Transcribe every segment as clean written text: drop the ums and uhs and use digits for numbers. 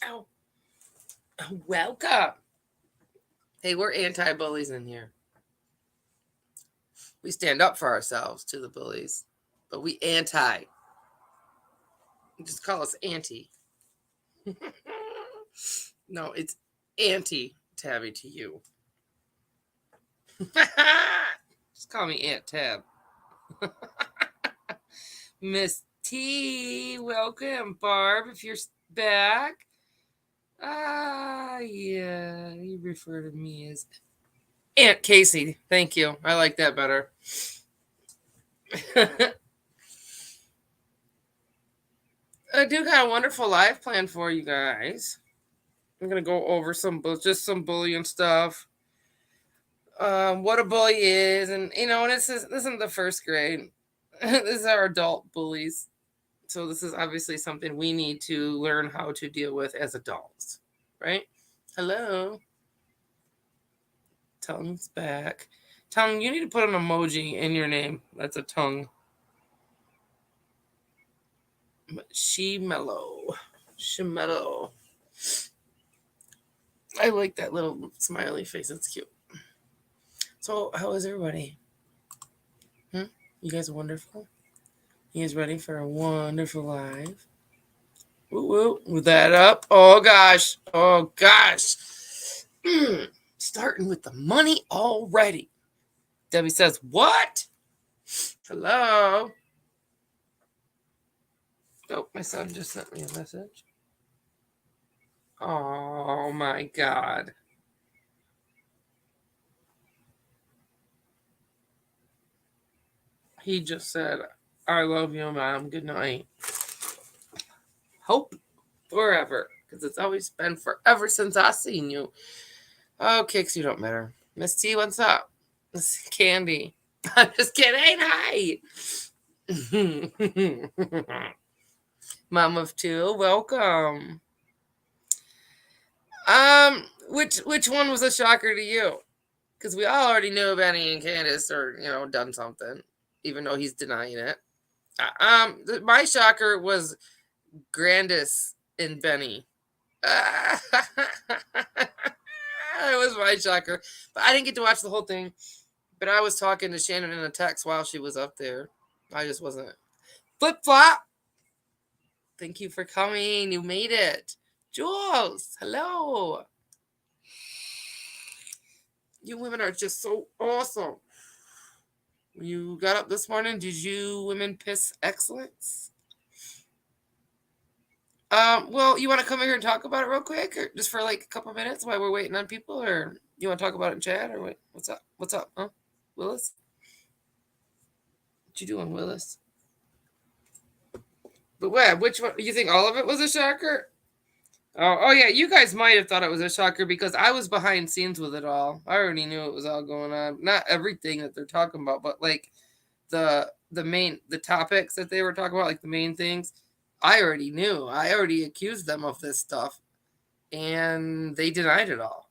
Ow. Welcome. Hey, we're anti-bullies in here. We stand up for ourselves to the bullies, but we anti. You just call us anti. No, it's anti-Tabby to you. Just call me Aunt Tab. Miss T, welcome. Barb, if you're back. Yeah, you refer to me as Aunt Casey. Thank you. I like that better. I do got a wonderful live plan for you guys. I'm gonna go over some bullying stuff. What a bully is, and this isn't the first grade. This is our adult bullies. So this is obviously something we need to learn how to deal with as adults, right? Hello. Tongue's back. Tongue, you need to put an emoji in your name. That's a tongue. Shemellow. I like that little smiley face. It's cute. So, how is everybody? You guys are wonderful? You guys ready for a wonderful live? Woo. With that up. Oh, gosh. Starting with the money already. Debbie says, what? Hello? Oh, my son just sent me a message. Oh, my God. He just said, I love you, Mom. Good night. Hope forever, because it's always been forever since I seen you. Oh, Kicks, you don't matter. Miss T, what's up? Miss Candy. I'm just kidding. Hi. Mom of two, welcome. Which one was a shocker to you? Because we all already knew Benny and Candace are, done something, even though he's denying it. My shocker was Grandis and Benny. It was my shocker. But I didn't get to watch the whole thing. But I was talking to Shannon in a text while she was up there. I just wasn't. Flip flop. Thank you for coming. You made it. Jules, hello. You women are just so awesome. When you got up this morning, did you women piss excellence? Well, you want to come in here and talk about it real quick, or just for like a couple minutes while we're waiting on people, or you want to talk about it in chat, or wait, what's up? What's up, huh? Willis? What you doing, Willis? But what? Which one? You think all of it was a shocker? Oh yeah, you guys might have thought it was a shocker because I was behind scenes with it all. I already knew it was all going on. Not everything that they're talking about, but like the topics that they were talking about, like the main things. I already knew. I already accused them of this stuff, and they denied it all.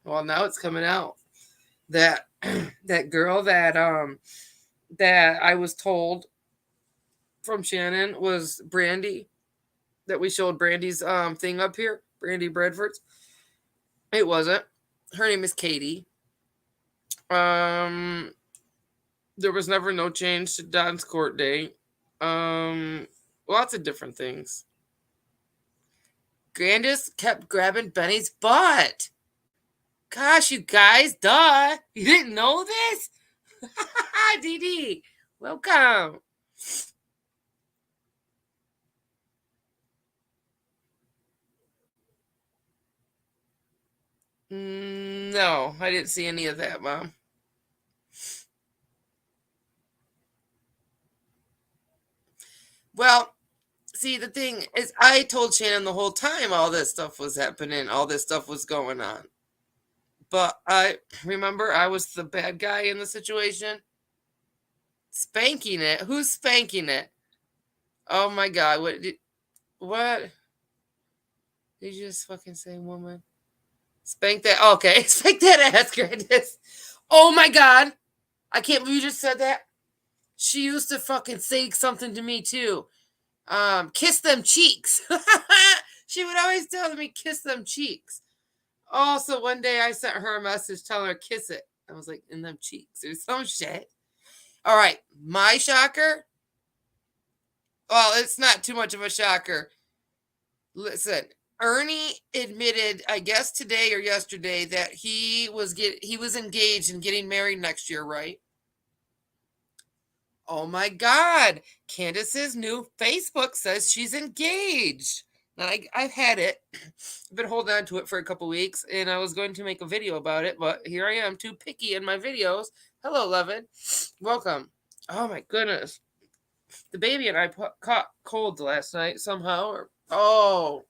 Well, now it's coming out that that girl that I was told from Shannon was Brandy, that we showed Brandy's thing up here, Brandy Bradford's. It wasn't. Her name is Katie. There was never no change to Don's court date. Lots of different things. Grandis kept grabbing Benny's butt. Gosh, you guys, duh. You didn't know this? Dee Dee, welcome. No, I didn't see any of that, Mom. Well, see, the thing is, I told Shannon the whole time all this stuff was happening, all this stuff was going on. But I remember I was the bad guy in the situation. Spanking it? Who's spanking it? Oh my God! What? Did you just fucking say, woman? Spank that? Okay, spank that ass, Grandis. Oh my God! I can't believe you just said that. She used to fucking say something to me too. Kiss them cheeks. She would always tell me, kiss them cheeks. Also, one day I sent her a message telling her, kiss it. I was like, in them cheeks or some shit. All right, my shocker. Well, it's not too much of a shocker. Listen, Ernie admitted, I guess today or yesterday, that he was engaged and getting married next year, right? Oh my God. Candace's new Facebook says she's engaged. And I've had it. I've been holding on to it for a couple weeks, and I was going to make a video about it, but here I am, too picky in my videos. Hello, Levin. Welcome. Oh my goodness. The baby and I caught colds last night somehow. I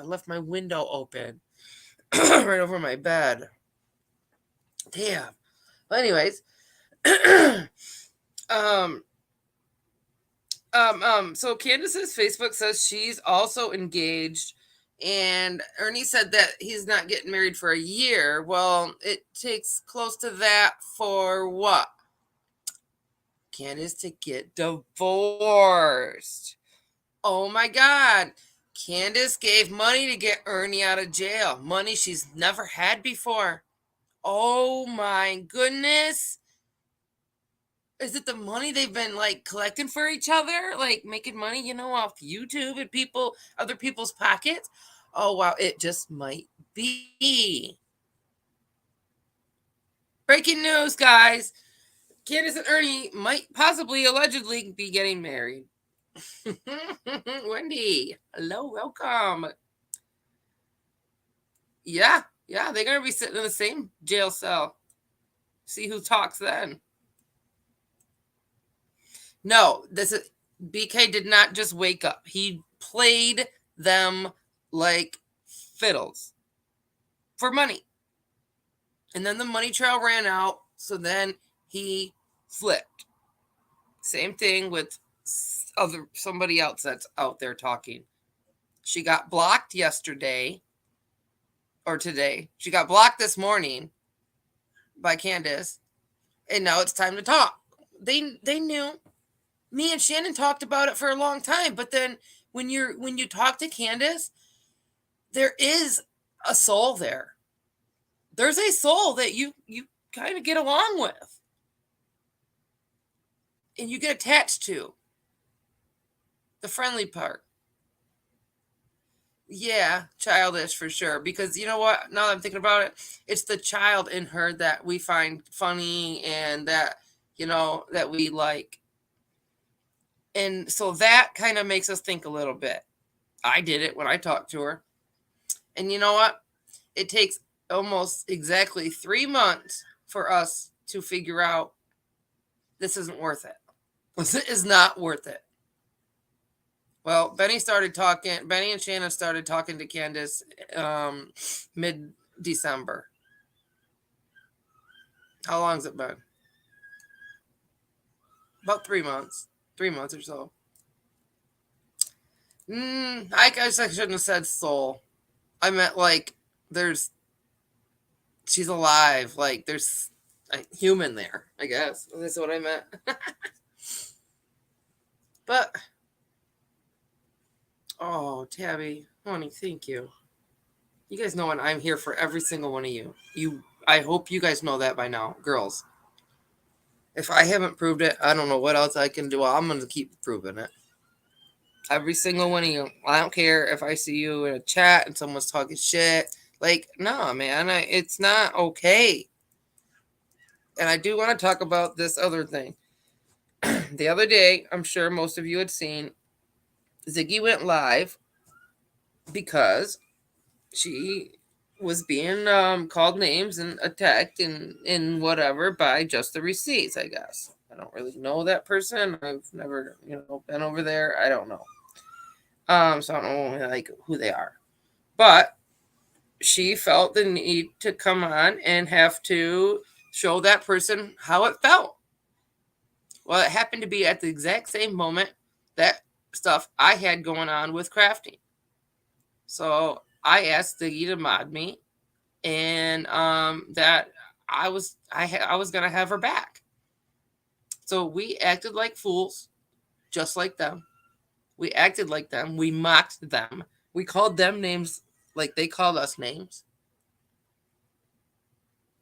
left my window open right over my bed. Damn. Well, anyways. So Candace's Facebook says she's also engaged, and Ernie said that he's not getting married for a year. Well, it takes close to that for what? Candace to get divorced. Oh my God. Candace gave money to get Ernie out of jail. Money she's never had before. Oh my goodness. Is it the money they've been like collecting for each other? Like making money, off YouTube and other people's pockets? Oh wow, it just might be. Breaking news, guys. Candace and Ernie might possibly, allegedly be getting married. Wendy, hello, welcome. Yeah, they're going to be sitting in the same jail cell. See who talks then. No, BK did not just wake up. He played them like fiddles for money. And then the money trail ran out, so then he flipped. Same thing with somebody else that's out there talking. She got blocked yesterday or today. She got blocked this morning by Candace, and now it's time to talk. They knew. Me and Shannon talked about it for a long time, but then when you talk to Candace, there is a soul there. There's a soul that you kind of get along with, and you get attached to. The friendly part. Yeah, childish for sure. Because you know what? Now that I'm thinking about it, it's the child in her that we find funny and that, that we like. And so that kind of makes us think a little bit. I did it when I talked to her. And you know what? It takes almost exactly 3 months for us to figure out this isn't worth it. This is not worth it. Well, Benny and Shannon started talking to Candace mid-December. How long has it been? About 3 months. 3 months or so. I guess I shouldn't have said soul. I meant like she's alive. Like there's a human there, I guess. That's what I meant. But, oh, Tabby, honey, thank you. You guys know I'm here for every single one of you. I hope you guys know that by now, girls. If I haven't proved it, I don't know what else I can do. I'm going to keep proving it. Every single one of you. I don't care if I see you in a chat and someone's talking shit. Like, no, man, it's not okay. And I do want to talk about this other thing. The other day, I'm sure most of you had seen, Ziggy went live because she was being called names and attacked and whatever by Just the Receipts, I guess. I don't really know that person. I've never, been over there. I don't know. So I don't know like who they are. But she felt the need to come on and have to show that person how it felt. Well, it happened to be at the exact same moment that stuff I had going on with crafting. So I asked Ziggy to mod me, and that I was gonna have her back. So we acted like fools, just like them. We acted like them. We mocked them. We called them names like they called us names.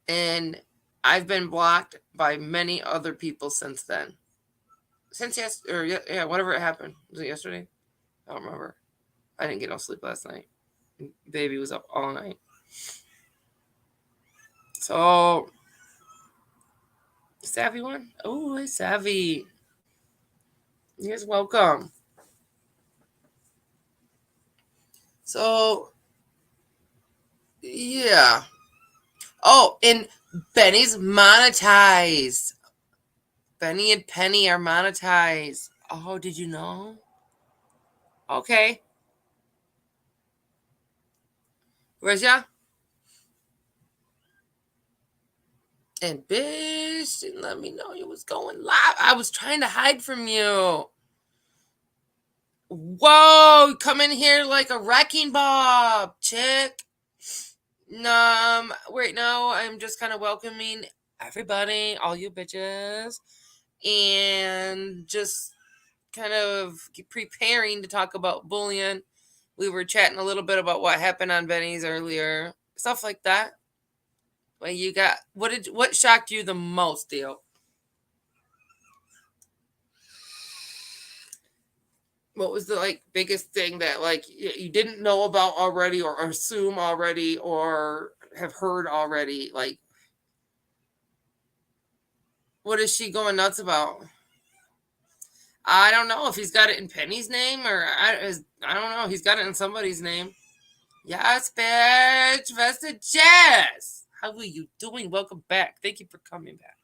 And I've been blocked by many other people since then. Since yeah, whatever it happened. Was it yesterday? I don't remember. I didn't get no sleep last night. Baby was up all night. So, Savvy one? Oh, hey, Savvy. You guys welcome. So, yeah. Oh, and Benny's monetized. Benny and Penny are monetized. Oh, did you know? Okay. Where's ya? And bitch didn't let me know you was going live. I was trying to hide from you. Whoa, come in here like a wrecking bob, chick. Right now I'm just kind of welcoming everybody, all you bitches, and just kind of preparing to talk about bullying. We were chatting a little bit about what happened on Benny's earlier, stuff like that. Well, you got what shocked you the most, Theo? What was the biggest thing that you didn't know about already, or assume already, or have heard already? Like, what is she going nuts about? I don't know if he's got it in Penny's name, or I don't know. He's got it in somebody's name. Yes, bitch. Vested Jazz. How are you doing? Welcome back. Thank you for coming back.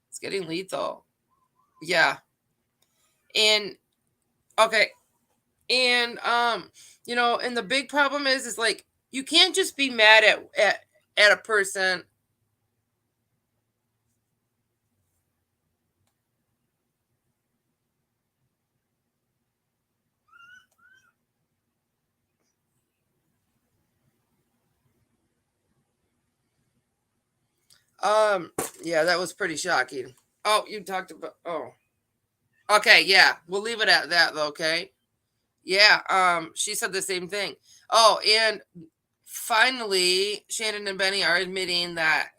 It's getting lethal. Yeah. And okay. And and the big problem is like you can't just be mad at a person. Yeah, that was pretty shocking. Oh, you talked about okay, yeah. We'll leave it at that though, okay? Yeah, she said the same thing. Oh, and finally, Shannon and Benny are admitting that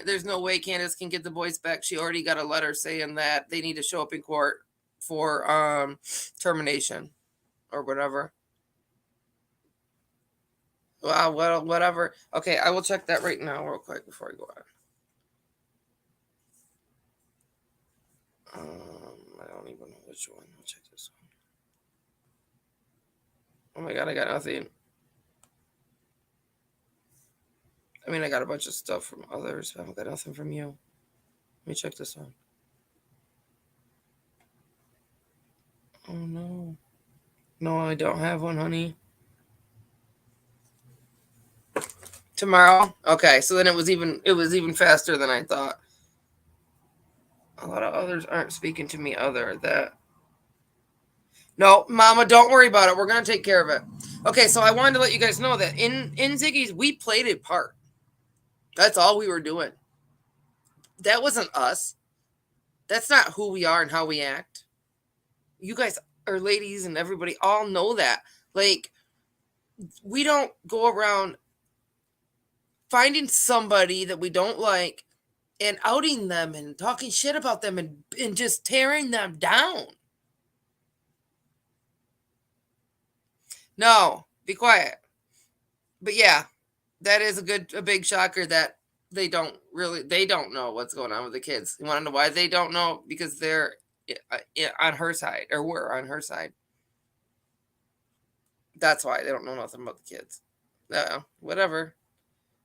there's no way Candace can get the boys back. She already got a letter saying that they need to show up in court for termination or whatever. Wow, well, whatever. Okay, I will check that right now, real quick, before I go on. I don't even know which one. I'll check this one. Oh my god, I got nothing. I mean, I got a bunch of stuff from others, but I got nothing from you. Let me check this one. Oh no. No, I don't have one, honey. Tomorrow? Okay, so then it was even faster than I thought. A lot of others aren't speaking to me other that. No, Mama, don't worry about it. We're gonna take care of it. Okay, so I wanted to let you guys know that in Ziggy's we played a part. That's all we were doing. That wasn't us. That's not who we are and how we act. You guys are ladies and everybody all know that. Like, we don't go around finding somebody that we don't like and outing them and talking shit about them and just tearing them down. No, be quiet. But yeah, that is a big shocker that they don't know what's going on with the kids. You want to know why they don't know? Because they're on her side, or we're on her side. That's why they don't know nothing about the kids. Whatever.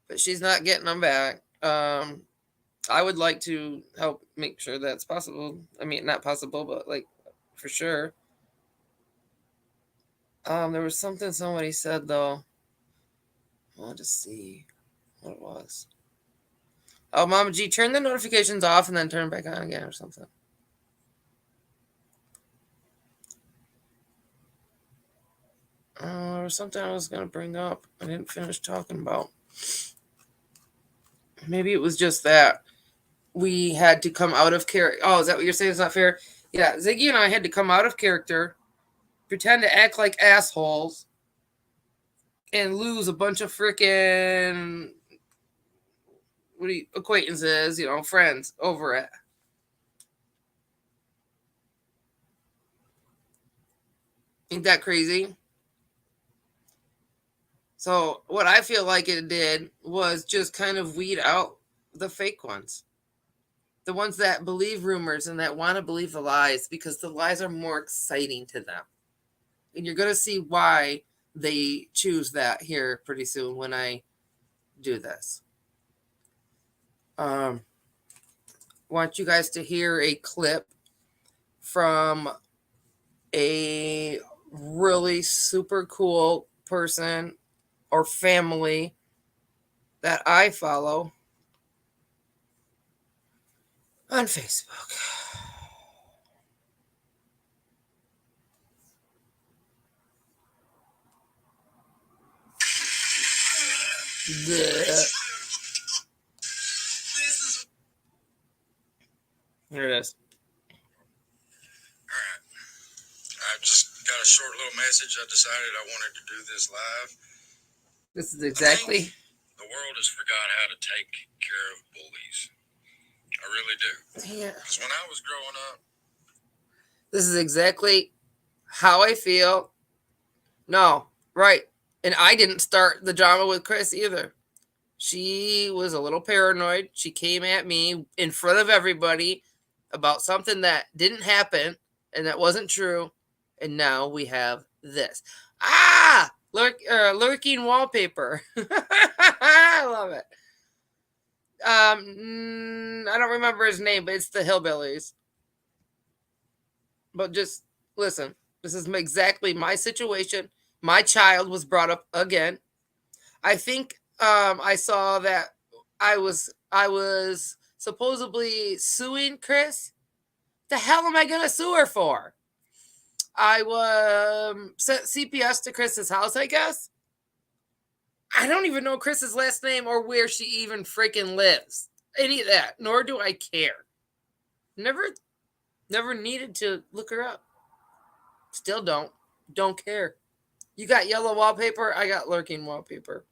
But she's not getting them back. I would like to help make sure that's possible. I mean, not possible, but like for sure. There was something somebody said though. I'll just see what it was. Oh, Mama G, turn the notifications off and then turn them back on again or something. There was something I was going to bring up. I didn't finish talking about. Maybe it was just that we had to come out of character. Oh, is that what you're saying? It's not fair? Yeah, Ziggy and I had to come out of character, pretend to act like assholes, and lose a bunch of freaking acquaintances, friends over it. Ain't that crazy? So what I feel like it did was just kind of weed out the fake ones. The ones that believe rumors and that want to believe the lies because the lies are more exciting to them. And you're going to see why they choose that here pretty soon when I do this. Want you guys to hear a clip from a really super cool person or family that I follow on Facebook. Here it is. All right. I just got a short little message. I decided I wanted to do this live. This is exactly. The world has forgot how to take care of bullies. I really do. Yeah. Because when I was growing up, this is exactly how I feel. No, right. And I didn't start the drama with Chris either. She was a little paranoid. She came at me in front of everybody about something that didn't happen and that wasn't true. And now we have this. Lurking wallpaper. I love it. I don't remember his name, but it's the Hillbillies. But just listen, this is exactly my situation. My child was brought up again. I think I saw that I was supposedly suing Chris. The hell am I gonna sue her for? I sent CPS to Chris's house, I guess. I don't even know Chris's last name or where she even freaking lives. Any of that, nor do I care. Never needed to look her up. Still don't care. You got yellow wallpaper, I got lurking wallpaper.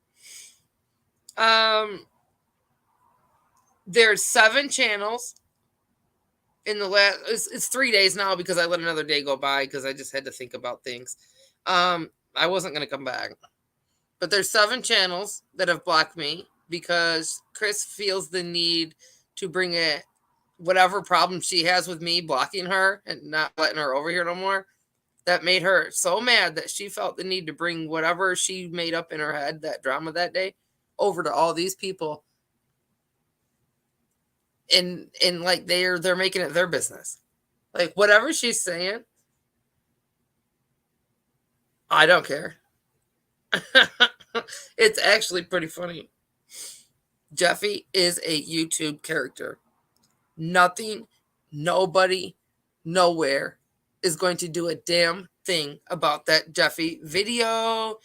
There's 7 channels in the last. It's 3 days now because I let another day go by because I just had to think about things. I wasn't gonna come back, but there's 7 channels that have blocked me because Chris feels the need to bring it whatever problem she has with me blocking her and not letting her over here no more. That made her so mad that she felt the need to bring whatever she made up in her head, that drama that day, over to all these people. And like they're making it their business. Like whatever she's saying, I don't care. It's actually pretty funny. Jeffy is a YouTube character. Nothing, nobody, nowhere is going to do a damn thing about that Jeffy video.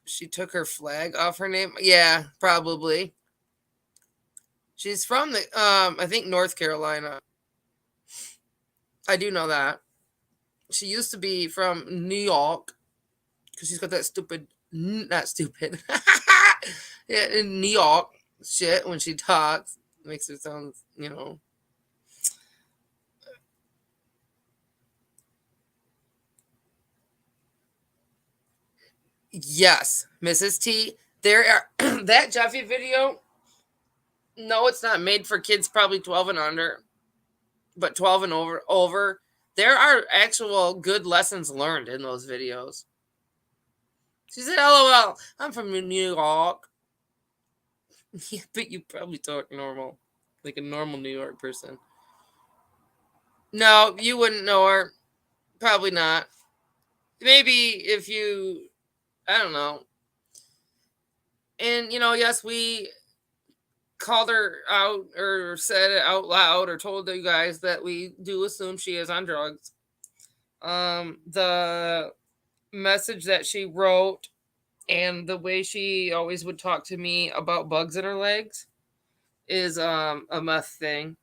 She took her flag off her name. Yeah, probably. She's from the I think North Carolina. I do know that. She used to be from New York because she's got that not stupid. Yeah, in New York shit when she talks. Makes her sound, Yes, Mrs. T. There are that Jeffy video. No, it's not made for kids probably 12 and under, but 12 and over. There are actual good lessons learned in those videos. She said, LOL, I'm from New York. Yeah, but you probably talk normal, like a normal New York person. No, you wouldn't know her. Probably not. Maybe if you, I don't know. And, yes, we called her out or said it out loud or told you guys that we do assume she is on drugs. The message that she wrote and the way she always would talk to me about bugs in her legs is a meth thing.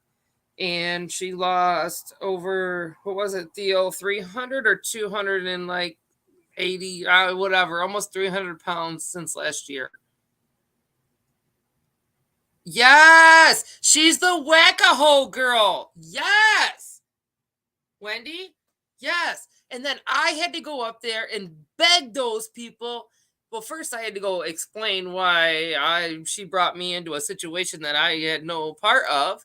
And she lost over, what was it, Theo, 300 or 200 in like 80, whatever, almost 300 pounds since last year. Yes, she's the whack-a-hole girl. Yes, Wendy. Yes, and then I had to go up there and beg those people. Well, first I had to go explain why she brought me into a situation that I had no part of.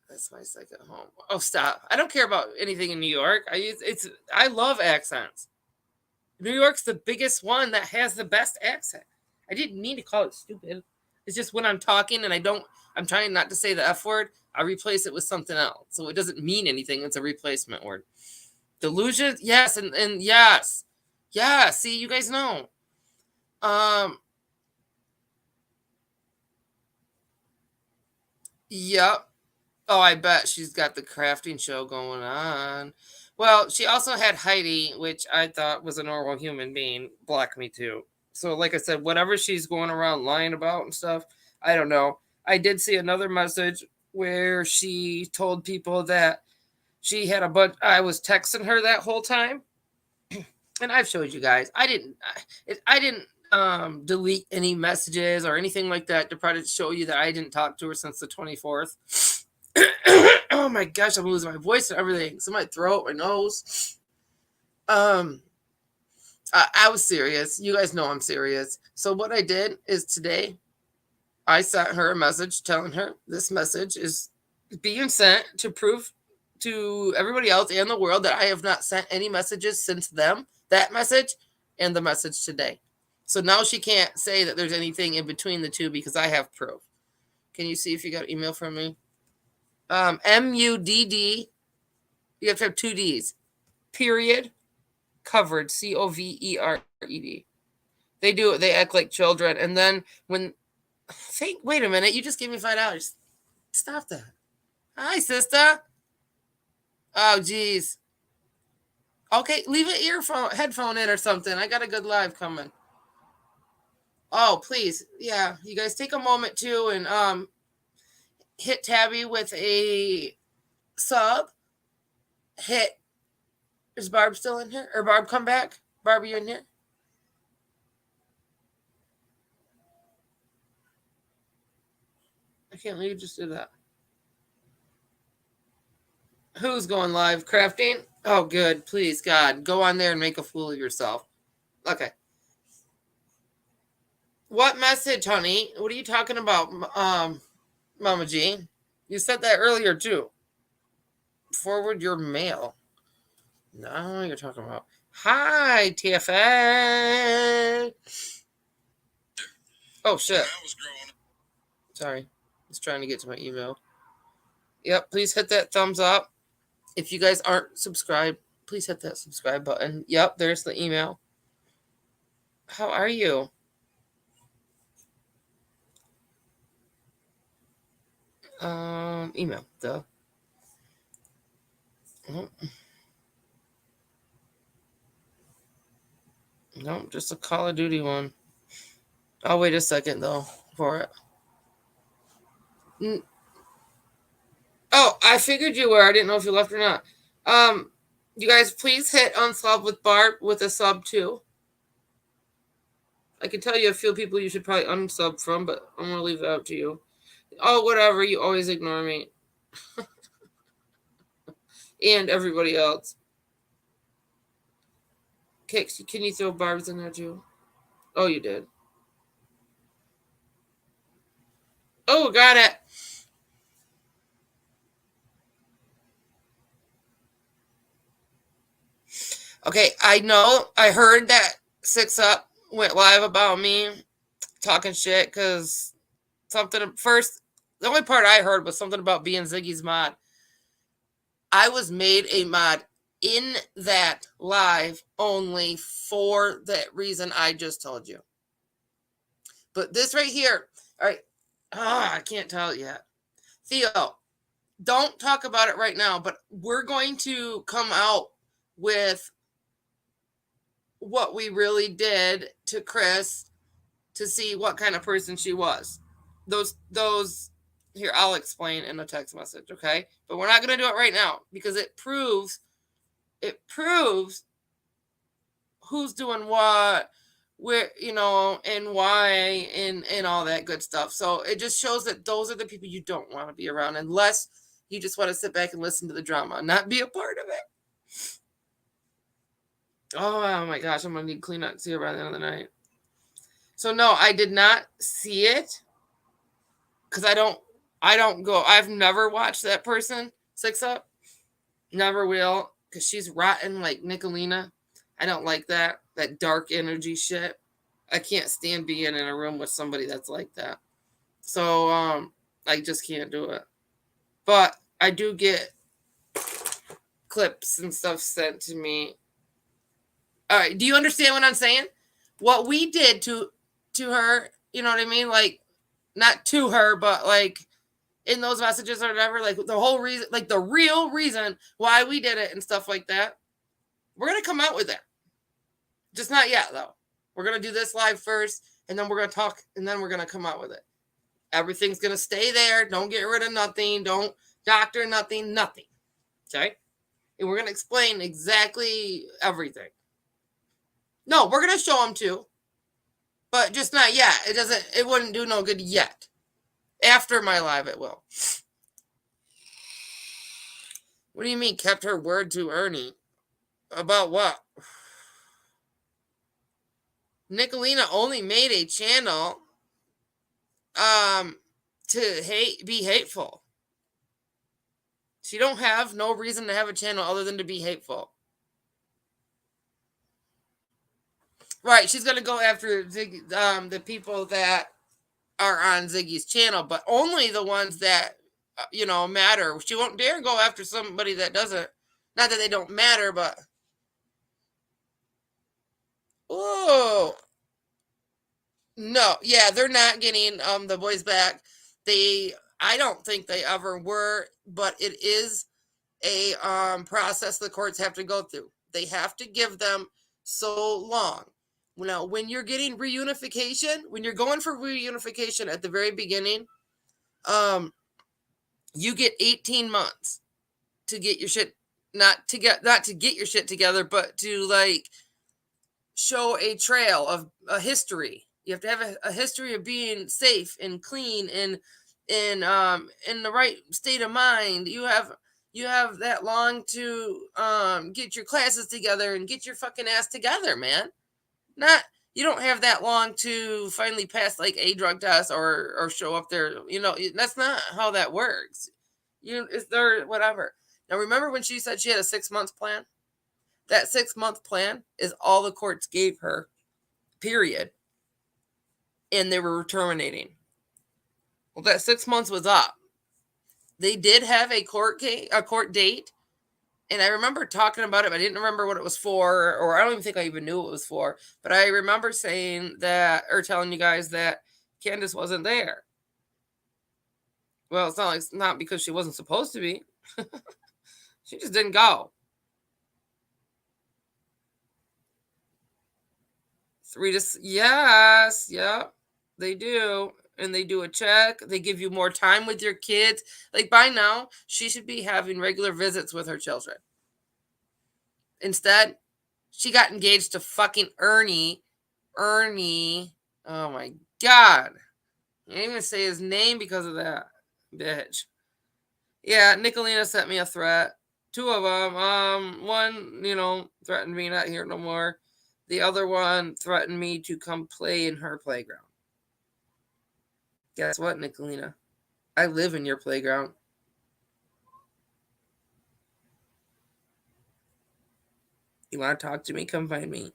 That's my second home. Oh, stop! I don't care about anything in New York. I love accents. New York's the biggest one that has the best accent. I didn't mean to call it stupid. It's just when I'm talking and I'm trying not to say the F word, I replace it with something else. So it doesn't mean anything. It's a replacement word. Delusion, yes, and yes. Yeah, see, you guys know. Yep. Oh, I bet she's got the crafting show going on. Well, she also had Heidi, which I thought was a normal human being, block me too. So, like I said, whatever she's going around lying about and stuff, I don't know. I did see another message where she told people that she had a bunch. I was texting her that whole time, and I've showed you guys. I didn't delete any messages or anything like that to try to show you that I didn't talk to her since the 24th. Oh my gosh, I'm losing my voice and everything. So my throat, my nose. I was serious. You guys know I'm serious. So what I did is today, I sent her a message telling her this message is being sent to prove to everybody else and the world that I have not sent any messages since that message and the message today. So now she can't say that there's anything in between the two because I have proof. Can you see if you got email from me? MUDD. You have to have two D's. Period. Covered. COVERED. They do it. They act like children. And then when wait a minute, you just gave me $5. Stop that. Hi, sister. Oh, geez. Okay, leave an headphone in or something. I got a good live coming. Oh, please. Yeah, you guys take a moment too and hit Tabby with a sub. Is Barb still in here? Or Barb come back? Barb, you in here? I can't believe you just did that. Who's going live? Crafting? Oh, good. Please, God. Go on there and make a fool of yourself. Okay. What message, honey? What are you talking about, Mama G? You said that earlier, too. Forward your mail. No, you're talking about. Hi, TFA. Oh, shit. Sorry. Just trying to get to my email. Yep, please hit that thumbs up. If you guys aren't subscribed, please hit that subscribe button. Yep, there's the email. How are you? Email. Duh. Oh. No, just a Call of Duty one. I'll wait a second, though, for it. Oh, I figured you were. I didn't know if you left or not. You guys, please hit unsub with Barb with a sub, too. I can tell you a few people you should probably unsub from, but I'm going to leave it out to you. Oh, whatever. You always ignore me. And everybody else. Okay, can you throw Barb's in there, too? Oh, you did. Oh, got it. Okay, I know. I heard that Six Up went live about me talking shit because something first. The only part I heard was something about being Ziggy's mod. I was made a mod in that live only for that reason I just told you. But this right here, all right. I can't tell it yet. Theo, don't talk about it right now, but we're going to come out with what we really did to Chris to see what kind of person she was. Those here, I'll explain in a text message, okay? But we're not going to do it right now because it proves it proves who's doing what, where, and why, and all that good stuff. So it just shows that those are the people you don't want to be around, unless you just want to sit back and listen to the drama and not be a part of it. Oh my gosh, I'm gonna need Kleenex here by the end of the night. So no, I did not see it because I don't go. I've never watched that person 6 Up. Never will, because she's rotten like Nicolina. I don't like that dark energy shit. I can't stand being in a room with somebody that's like that. So I just can't do it. But I do get clips and stuff sent to me. All right, do you understand what I'm saying? What we did to her, you know what I mean? Like, not to her, but like in those messages or whatever, like the whole reason, like the real reason why we did it and stuff like that. We're gonna come out with it. Just not yet, though. We're gonna do this live first, and then we're gonna talk, and then we're gonna come out with it. Everything's gonna stay there. Don't get rid of nothing. Don't doctor nothing. Nothing. Okay? And we're gonna explain exactly everything. No, we're gonna show them too, but just not yet. It wouldn't do no good yet. After my live, it will. What do you mean, kept her word to Ernie? About what? Nicolina only made a channel to be hateful. She don't have no reason to have a channel other than to be hateful. Right, she's gonna go after the people that are on Ziggy's channel, but only the ones that matter. She won't dare go after somebody that doesn't. Not that they don't matter, but oh no, yeah, they're not getting the boys back. I don't think they ever were, but it is a process the courts have to go through. They have to give them so long. Now, when you're getting reunification, when you're going for reunification at the very beginning, you get 18 months to get your shit, not to get your shit together, but to like show a trail of a history. You have to have a history of being safe and clean and in the right state of mind. You have that long to get your classes together and get your fucking ass together, man. You don't have that long to finally pass like a drug test or show up there. That's not how that works. Is there whatever. Now remember when she said she had a 6 month plan? That 6 month plan is all the courts gave her, period. And they were terminating. Well, that 6 months was up. They did have a court date. And I remember talking about it, but I didn't remember what it was for, or I don't even think I even knew what it was for. But I remember saying that, or telling you guys that Candace wasn't there. Well, it's not because she wasn't supposed to be. She just didn't go. 3 to yes, yeah, they do. And they do a check. They give you more time with your kids. Like by now, she should be having regular visits with her children. Instead, she got engaged to fucking Ernie. Ernie. Oh my God. I didn't even say his name because of that. Bitch. Yeah, Nicolina sent me a threat. 2 of them. One, threatened me not here no more. The other one threatened me to come play in her playground. Guess what, Nicolina? I live in your playground. You want to talk to me? Come find me.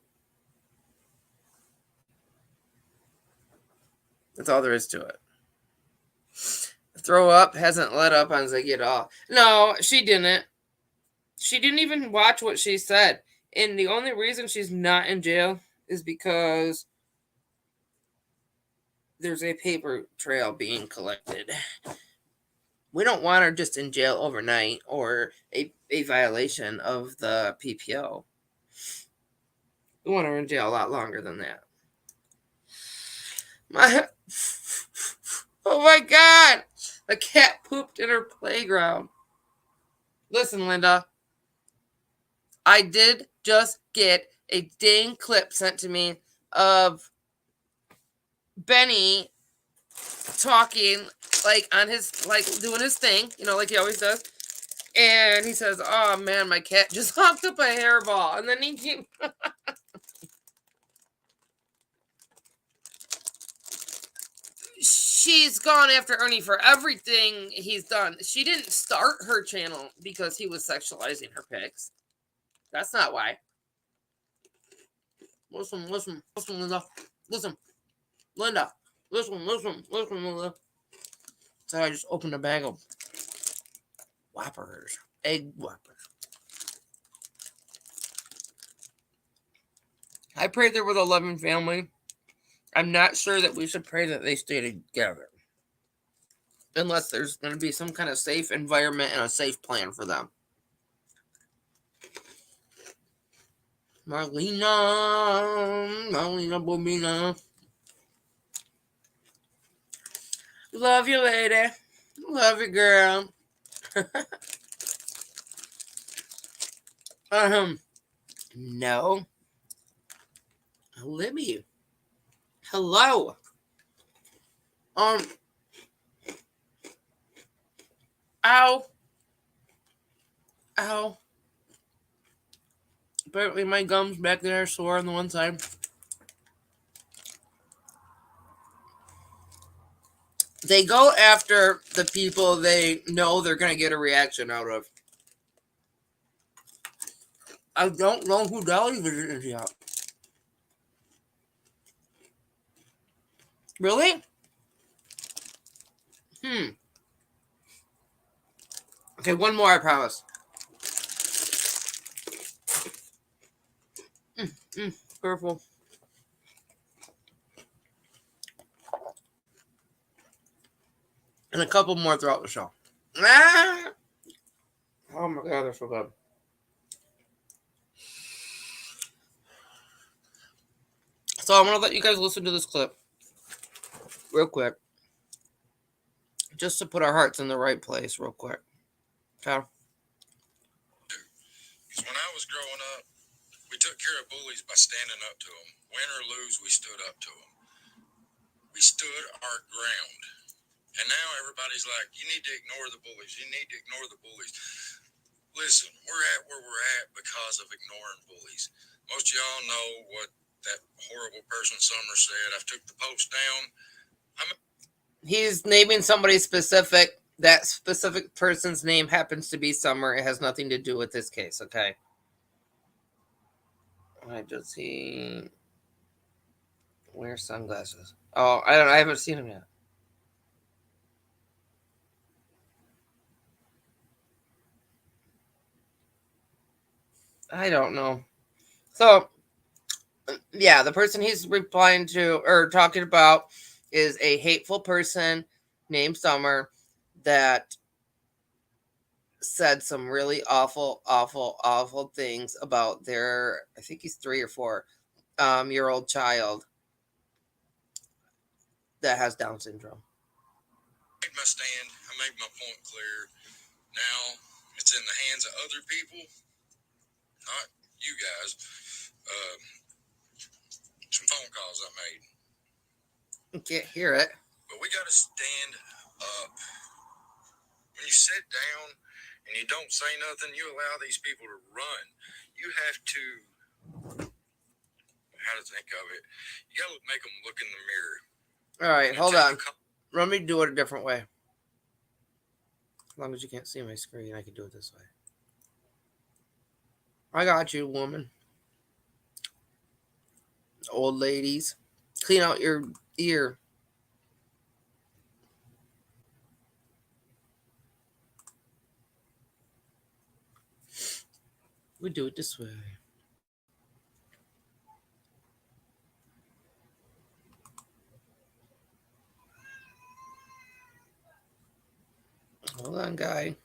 That's all there is to it. Throw up hasn't let up on Ziggy at all. No, she didn't. She didn't even watch what she said. And the only reason she's not in jail is because there's a paper trail being collected. We don't want her just in jail overnight or a violation of the PPO. We want her in jail a lot longer than that. Oh my God! The cat pooped in her playground. Listen, Linda. I did just get a dang clip sent to me of Benny talking, like, on his, like, doing his thing, you know, like he always does. And he says, "Oh man, my cat just hopped up a hairball." And then he came. She's gone after Ernie for everything he's done. She didn't start her channel because he was sexualizing her pics. That's not why. Listen, Linda. Listen, Linda. Listen, Linda. So I just opened a bag of Whoppers. Egg Whoppers. I pray they're with a loving family. I'm not sure that we should pray that they stay together. Unless there's going to be some kind of safe environment and a safe plan for them. Marlena, Bobina. Love you, lady. Love you, girl. No. Libby. Hello. Ow. Ow. Apparently my gums back there are sore on the one side. They go after the people they know they're going to get a reaction out of. I don't know who Dolly is yet. Really? Okay, one more, I promise. Careful. And a couple more throughout the show. Ah! Oh my god, they're so good. So I'm going to let you guys listen to this clip real quick. Just to put our hearts in the right place real quick. Okay? Because when I was growing up, we took care of bullies by standing up to them. Win or lose, we stood up to them. We stood our ground. And now everybody's like, you need to ignore the bullies. You need to ignore the bullies. Listen, we're at where we're at because of ignoring bullies. Most of y'all know what that horrible person Summer said. I took the post down. He's naming somebody specific. That specific person's name happens to be Summer. It has nothing to do with this case, okay? I just see. Wear sunglasses. Oh, I haven't seen him yet. I don't know. So, yeah, the person he's replying to or talking about is a hateful person named Summer that said some really awful things about their, I think he's 3 or 4 year old child that has Down syndrome. I made my stand. I made my point clear. Now it's in the hands of other people, not you guys. Some phone calls I made. You can't hear it. But we got to stand up. When you sit down and you don't say nothing, you allow these people to run. You have to, how to think of it, you got to make them look in the mirror. All right, hold on. Let me do it a different way. As long as you can't see my screen, I can do it this way. I got you, woman. Old ladies, clean out your ear. We do it this way. Hold on, guy.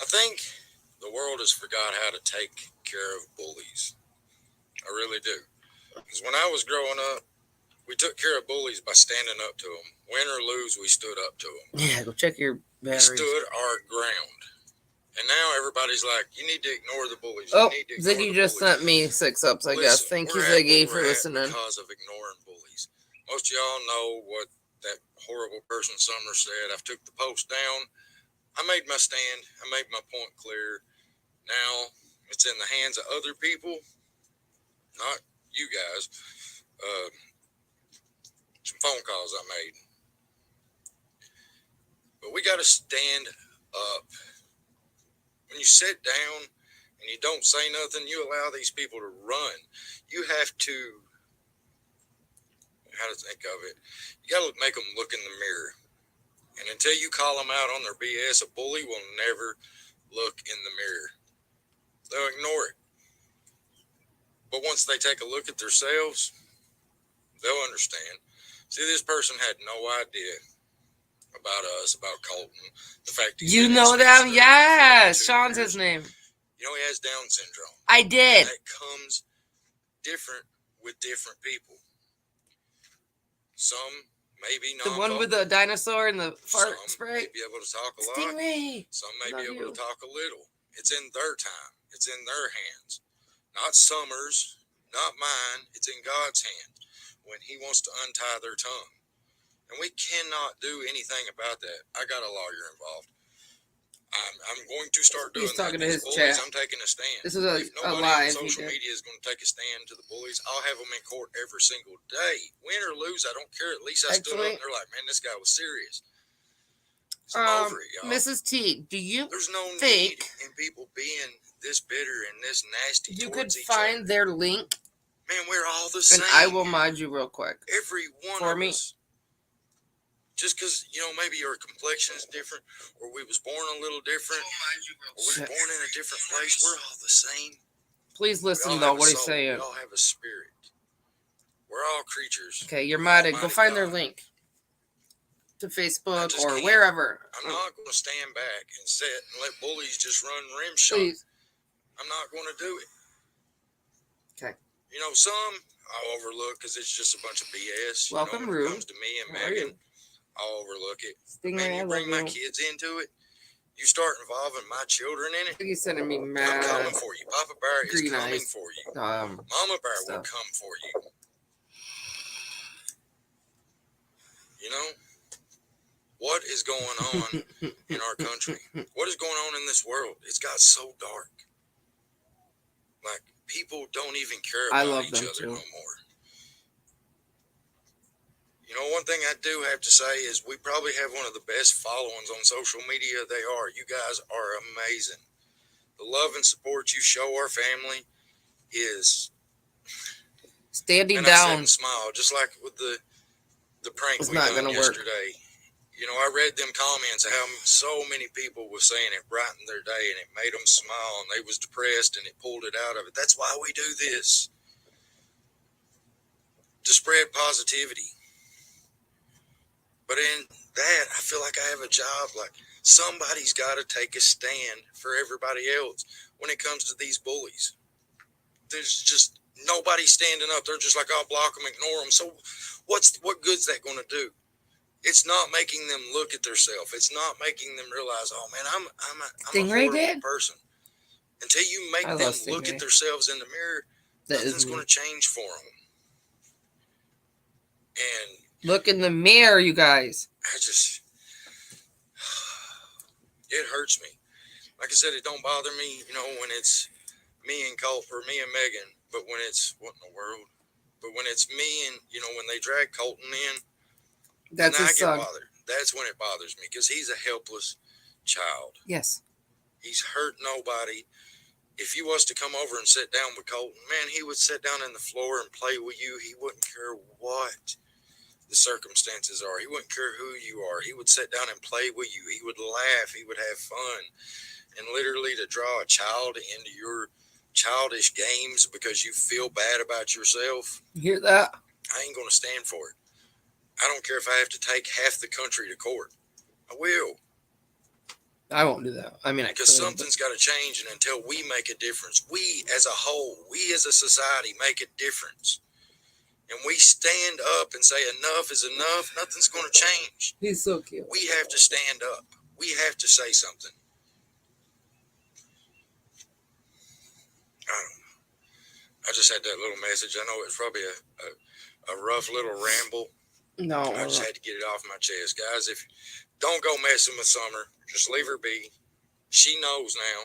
I think the world has forgot how to take care of bullies. I really do. Because when I was growing up, we took care of bullies by standing up to them. Win or lose, we stood up to them. Yeah, go check your batteries. We stood our ground. And now everybody's like, you need to ignore the bullies. Oh, you need to ignore Ziggy the just bullies. sent me 6 ups, I guess. Listen, Thank you, we're at Ziggy, where for we're at listening. because of ignoring bullies. Most of y'all know what that horrible person Summer said. I've took the post down. I made my stand. I made my point clear. Now it's in the hands of other people, not you guys. Some phone calls I made. But we got to stand up. When you sit down and you don't say nothing, you allow these people to run. You have to, how to think of it, you got to make them look in the mirror. And until you call them out on their BS, a bully will never look in the mirror. They'll ignore it. But once they take a look at themselves, they'll understand. See, this person had no idea about us, about Colton. The fact he's You been in know them? speech therapy for Yes. 2 Sean's years. his name. You know, he has Down syndrome. I did. And that comes different with different people. Some may be The one with the dinosaur and the fart Some spray? may be able to talk a lot. Stingray. Some may Love be able you. to talk a little. It's in their time. It's in their hands. Not Summer's, not mine. It's in God's hand when he wants to untie their tongue. And we cannot do anything about that. I got a lawyer involved. I'm going to start doing He's talking that. to These his bullies, chat. I'm taking a stand. This is If a nobody live. on social media is going to take a stand to the bullies, I'll have them in court every single day. Win or lose, I don't care. At least I stood up and they're like, man, this guy was serious. So I'm over it, y'all. Mrs. T, do you There's no think need in people being this bitter and this nasty you towards could each find other. their link? Man, we're all the same. And I will mod you real quick. Every one For of me. us. Just because, you know, maybe your complexion is different, or we was born a little different, or we was born in a different place, we're all the same. Please listen, We all though, have a what he's soul. saying. We all have a spirit. We're all creatures. Okay, you're of modded. Go Almighty find their God. link to Facebook just or can't. wherever. I'm not going to stand back and sit and let bullies just run rimshot. Please. I'm not going to do it. Okay. You know, some I'll overlook because it's just a bunch of BS. Welcome, when Rue. it comes to me and How are Megan, you? I'll overlook it. Stingray, Man, I you bring love my you. kids into it, you start involving my children in it, He's sending me I'm mad coming for you. Papa Bear is green coming eyes. for you. Um, Mama Bear will stuff. come for you. You know? What is going on in our country? What is going on in this world? It's got so dark. Like, people don't even care I about love each them other too. no more. You know, one thing I do have to say is we probably have one of the best followings on social media. They are. You guys are amazing. The love and support you show our family is Standing and I sit down. and smile, just like with the prank It's we not done gonna work. yesterday. You know, I read them comments how so many people were saying it brightened their day and it made them smile and they was depressed and it pulled it out of it. That's why we do this, to spread positivity. But in that, I feel like I have a job. Like, somebody's got to take a stand for everybody else when it comes to these bullies. There's just nobody standing up. They're just like, I'll block them, ignore them. So what good's that going to do? It's not making them look at themselves. It's not making them realize, oh man, I'm a horrible person. Until you make them look at themselves in the mirror, nothing's going to change for them. And look in the mirror, you guys. It hurts me. Like I said, it don't bother me, you know, when it's me and Colt or me and Megan, but when it's what in the world? But when it's me and, you know, when they drag Colton in, that's his son. Bothered. That's when it bothers me because he's a helpless child. Yes. He's hurt nobody. If you was to come over and sit down with Colton, man, he would sit down on the floor and play with you. He wouldn't care what the circumstances are. He wouldn't care who you are. He would sit down and play with you. He would laugh. He would have fun. And literally to draw a child into your childish games because you feel bad about yourself. You hear that? I ain't going to stand for it. I don't care if I have to take half the country to court. I will. I won't do that. I mean, because something's got to change, and until we make a difference, we as a whole, we as a society make a difference, and we stand up and say enough is enough, nothing's going to change. He's so cute. We have to stand up. We have to say something. I just had that little message. I know it's probably a rough little ramble. No. I just had to get it off my chest. Guys, if don't go messing with Summer, just leave her be. She knows now.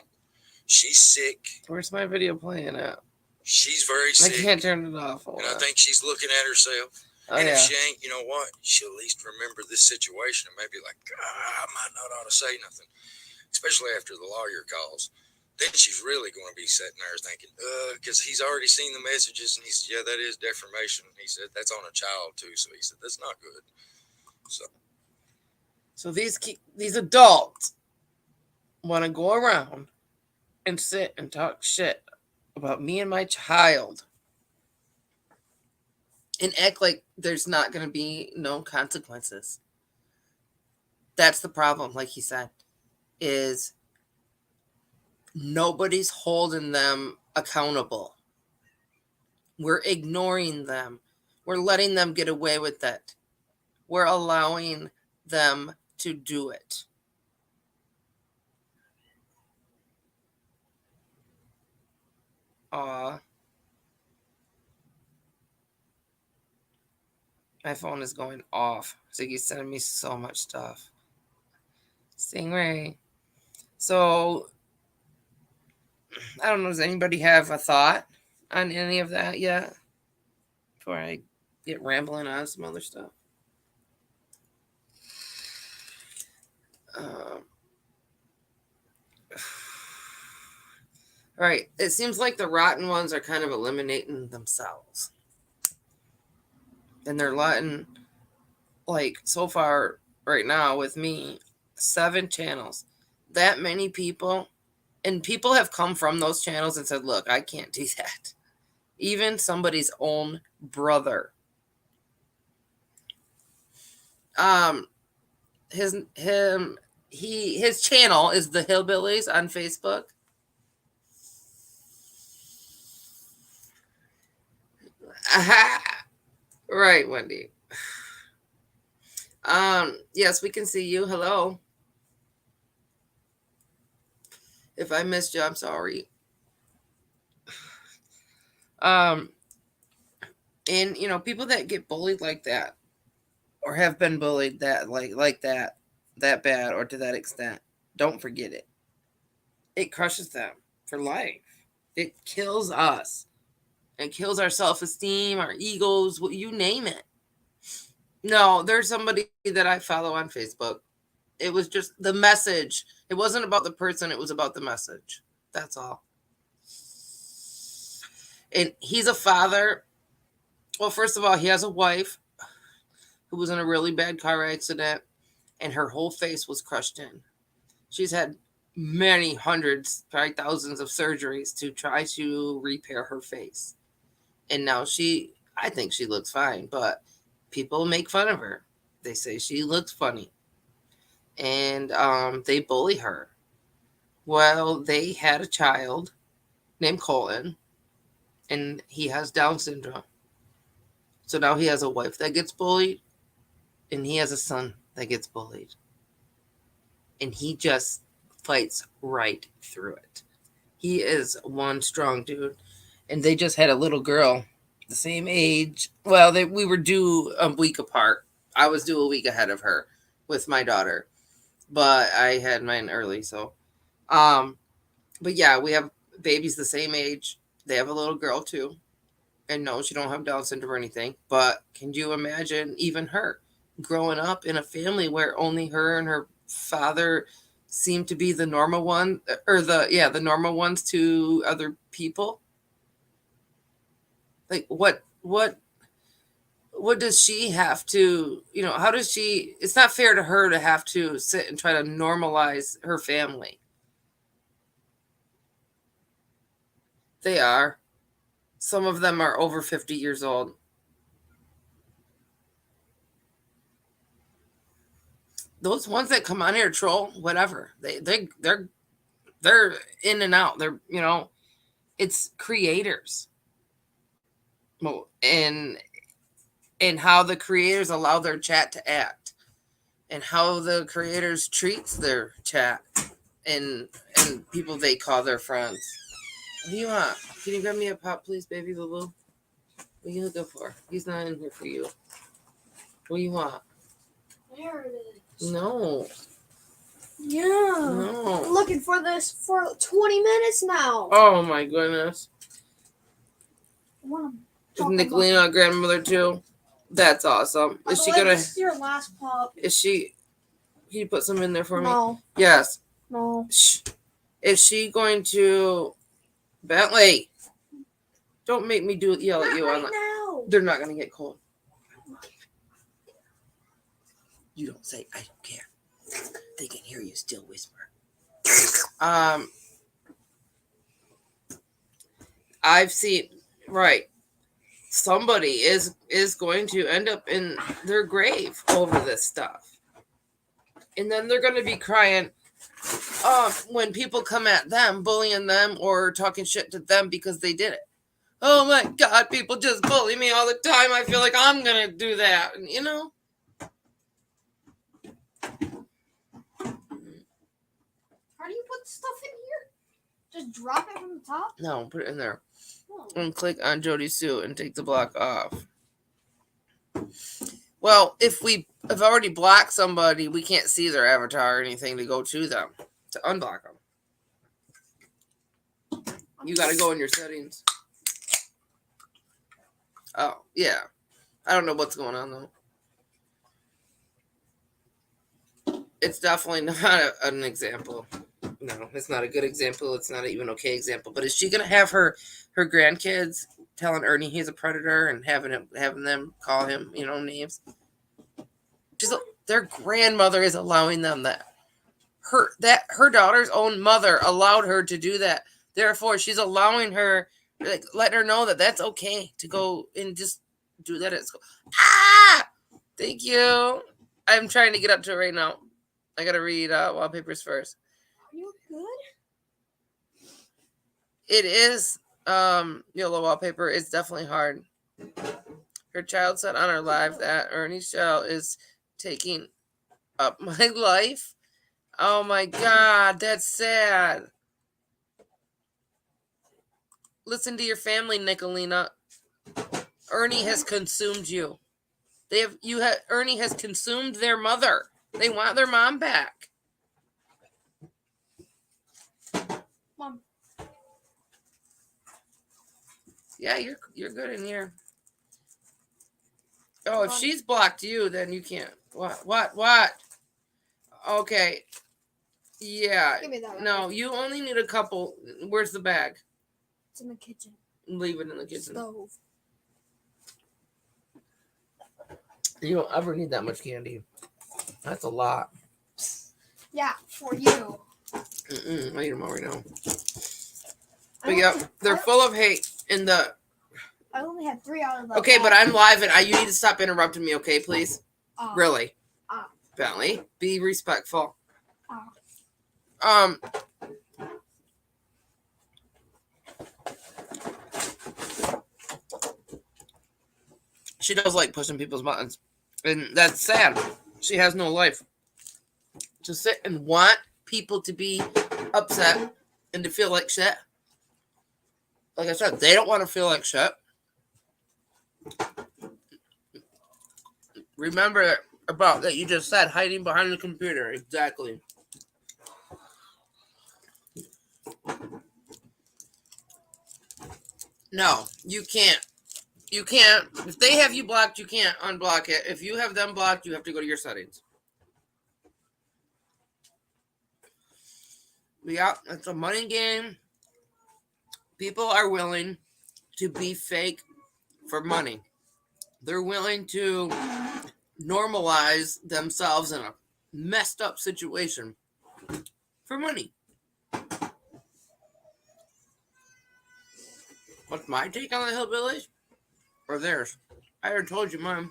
She's sick. Where's my video playing at? She's very I sick. can't turn it off. And I think she's looking at herself. Oh, and yeah. if she ain't, you know what? She'll at least remember this situation and maybe like, I might not ought to say nothing, especially after the lawyer calls. Then she's really going to be sitting there thinking, because he's already seen the messages, and he said, yeah, that is defamation. He said, that's on a child, too. So he said, that's not good. So these adults want to go around and sit and talk shit about me and my child and act like there's not going to be no consequences. That's the problem, like he said, is nobody's holding them accountable. We're ignoring them. We're letting them get away with it. We're allowing them to do it. My phone is going off. Ziggy's sending me so much stuff. Stingray. So, I don't know. Does anybody have a thought on any of that yet? Before I get rambling on some other stuff. All right. It seems like the rotten ones are kind of eliminating themselves. And they're letting, like, so far right now with me, 7 channels. That many people. And people have come from those channels and said, look, I can't do that. Even somebody's own brother. His channel is the Hillbillies on Facebook. Aha! Right, Wendy. Yes, we can see you. Hello. If I missed you, I'm sorry. And you know, people that get bullied like that, or have been bullied that like that bad or to that extent, don't forget it. It crushes them for life. It kills us. It kills our self-esteem, our egos, you name it. No, there's somebody that I follow on Facebook. It was just the message. It wasn't about the person. It was about the message. That's all. And he's a father. Well, first of all, he has a wife who was in a really bad car accident, and her whole face was crushed in. She's had many hundreds, probably thousands of surgeries to try to repair her face. And now I think she looks fine, but people make fun of her. They say she looks funny. And they bully her. Well, they had a child named Colton, and he has Down syndrome. So now he has a wife that gets bullied, and he has a son that gets bullied. And he just fights right through it. He is one strong dude. And they just had a little girl the same age. Well, we were due a week apart. I was due a week ahead of her with my daughter. But I had mine early, so. But yeah, we have babies the same age. They have a little girl too. And no, she don't have Down syndrome or anything. But can you imagine even her growing up in a family where only her and her father seem to be the normal one, or the normal ones to other people? Like what does she have to, how does she, it's not fair to her to have to sit and try to normalize her family. They are. Some of them are over 50 years old. Those ones that come on here troll, whatever. They're in and out. They're, it's creators. And how the creators allow their chat to act, and how the creators treats their chat and people they call their friends. What do you want? Can you grab me a pop, please, baby boo boo? What are you looking for? He's not in here for you. What do you want? There it is. No. Yeah. No. I'm looking for this for 20 minutes now. Oh my goodness. I want Is Nicolina a grandmother too? That's awesome. Is she gonna? This is your last pop. Is she? Can you put some in there for me? No. Yes. No. Shh. Is she going to? Bentley. Don't make me yell at Not you. right now. They're not gonna get cold. You don't say I don't care. They can hear you still whisper. I've seen right. Somebody is going to end up in their grave over this stuff. And then they're going to be crying when people come at them, bullying them or talking shit to them because they did it. Oh my God, people just bully me all the time. I feel like I'm going to do that. And, you know? How do you put stuff in here? Just drop it from the top? No, put it in there. Oh. And click on Jody Sue and take the block off. Well, if have already blocked somebody, we can't see their avatar or anything to go to them, to unblock them. You got to go in your settings. Oh, yeah. I don't know what's going on, though. It's definitely not an example. No, it's not a good example. It's not even okay example. But is she going to have her grandkids telling Ernie he's a predator and having them call him, names? Their grandmother is allowing them that. Her daughter's own mother allowed her to do that. Therefore, she's allowing her, letting her know that that's okay to go and just do that at school. Ah! Thank you. I'm trying to get up to it right now. I got to read wallpapers first. Are you good? It is yellow wallpaper. It's definitely hard. Her child said on her live that Ernie Shell is taking up my life. Oh my God, that's sad. Listen to your family, Nicolina. Ernie has consumed you. Ernie has consumed their mother. They want their mom back. Mom. Yeah, you're good in here. Oh, if she's blocked you, then you can't. What? Okay. Yeah. Give me that. No, you only need a couple. Where's the bag? It's in the kitchen. Leave it in the kitchen. Stove. You don't ever need that much candy. That's a lot. Yeah, for you. I eat them all right now. But yeah, they're full of hate in the... I only had 3 out of the... Okay, but I'm live and you need to stop interrupting me, okay, please? Really? Bentley, be respectful. She does like pushing people's buttons. And that's sad. She has no life. To sit and want people to be upset and to feel like shit. Like I said, they don't want to feel like shit. Remember about that you just said, hiding behind the computer. Exactly. No, you can't. You can't. If they have you blocked, you can't unblock it. If you have them blocked, you have to go to your settings. Yeah, it's a money game. People are willing to be fake for money. They're willing to normalize themselves in a messed up situation for money. What's my take on the hillbillies? Or theirs? I already told you mine.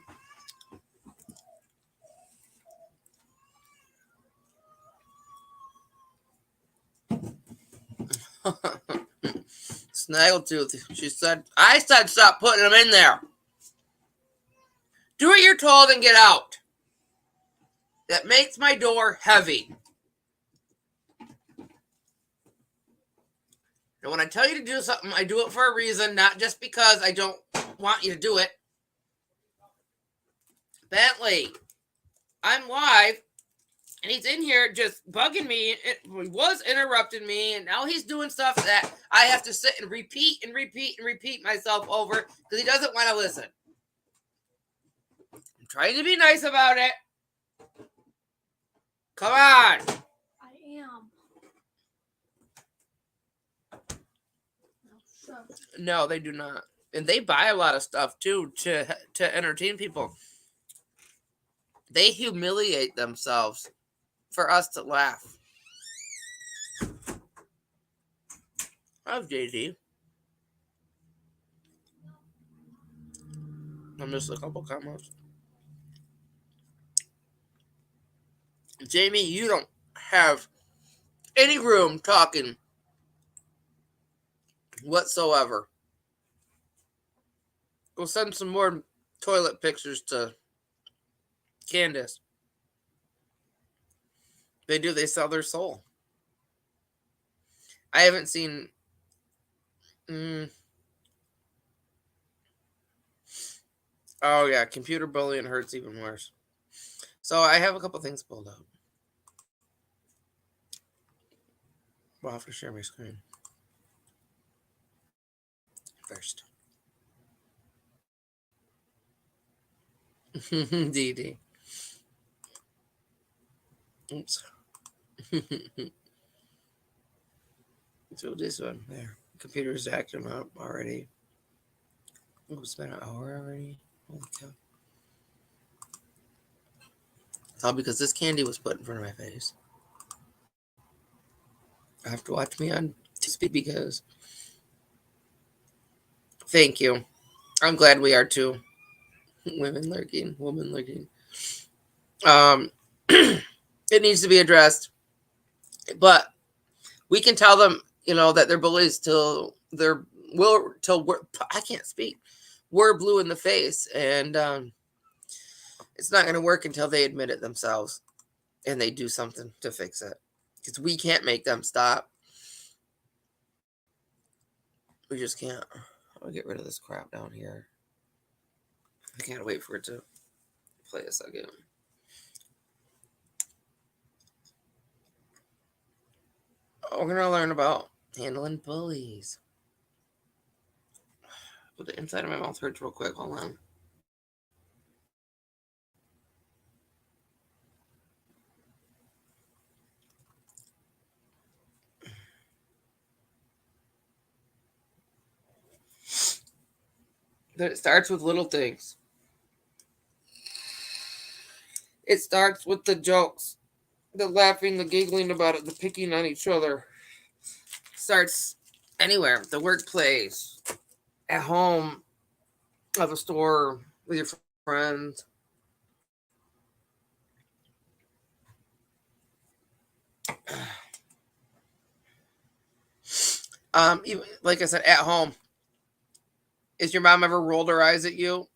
Snaggletooth. She said, I said stop putting them in there. Do what you're told and get out. That makes my door heavy. And when I tell you to do something, I do it for a reason, not just because I don't want you to do it. Bentley, I'm live, and he's in here just bugging me. He was interrupting me, and now he's doing stuff that I have to sit and repeat and repeat and repeat myself over because he doesn't want to listen. I'm trying to be nice about it. Come on. I am. No, they do not. And they buy a lot of stuff too to entertain people. They humiliate themselves for us to laugh. How's JD? I missed a couple comments. Jamie, you don't have any room talking whatsoever. We'll send some more toilet pictures to Candace. They do. They sell their soul. I haven't seen... Oh, yeah. Computer bullying hurts even worse. So I have a couple things pulled up. I'll have to share my screen first. DD. Oops. So this one there. Computer's acting up already. Oh, it's been an hour already. Holy cow. It's all because this candy was put in front of my face. I have to watch me on speed because... Thank you. I'm glad we are too. Women lurking. Woman lurking. It needs to be addressed. But we can tell them, that they're bullies till I can't speak. We're blue in the face, and it's not going to work until they admit it themselves and they do something to fix it. Because we can't make them stop. We just can't. I'll get rid of this crap down here. I can't wait for it to play a second. We're going to learn about handling bullies. But the inside of my mouth hurts real quick. Hold on. It starts with little things. It starts with the jokes, the laughing, the giggling about it, the picking on each other. Starts anywhere, the workplace, at home, at the store, with your friends. Even, like I said, at home. Is your mom ever rolled her eyes at you?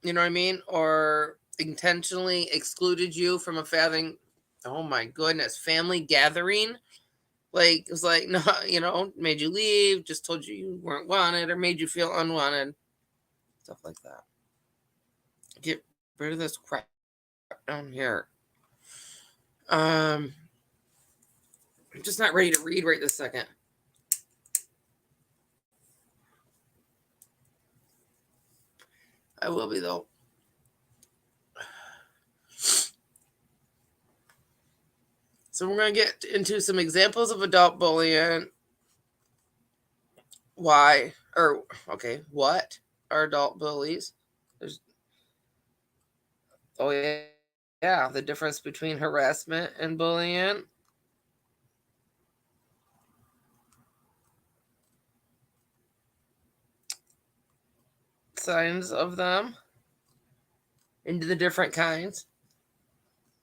You know what I mean? Or intentionally excluded you from having, oh my goodness, family gathering? Like, it was like, no, made you leave, just told you weren't wanted, or made you feel unwanted. Stuff like that. Get rid of this crap down here. I'm just not ready to read right this second. I will be, though. So we're going to get into some examples of adult bullying. What are adult bullies? The difference between harassment and bullying. Signs of them. Into the different kinds.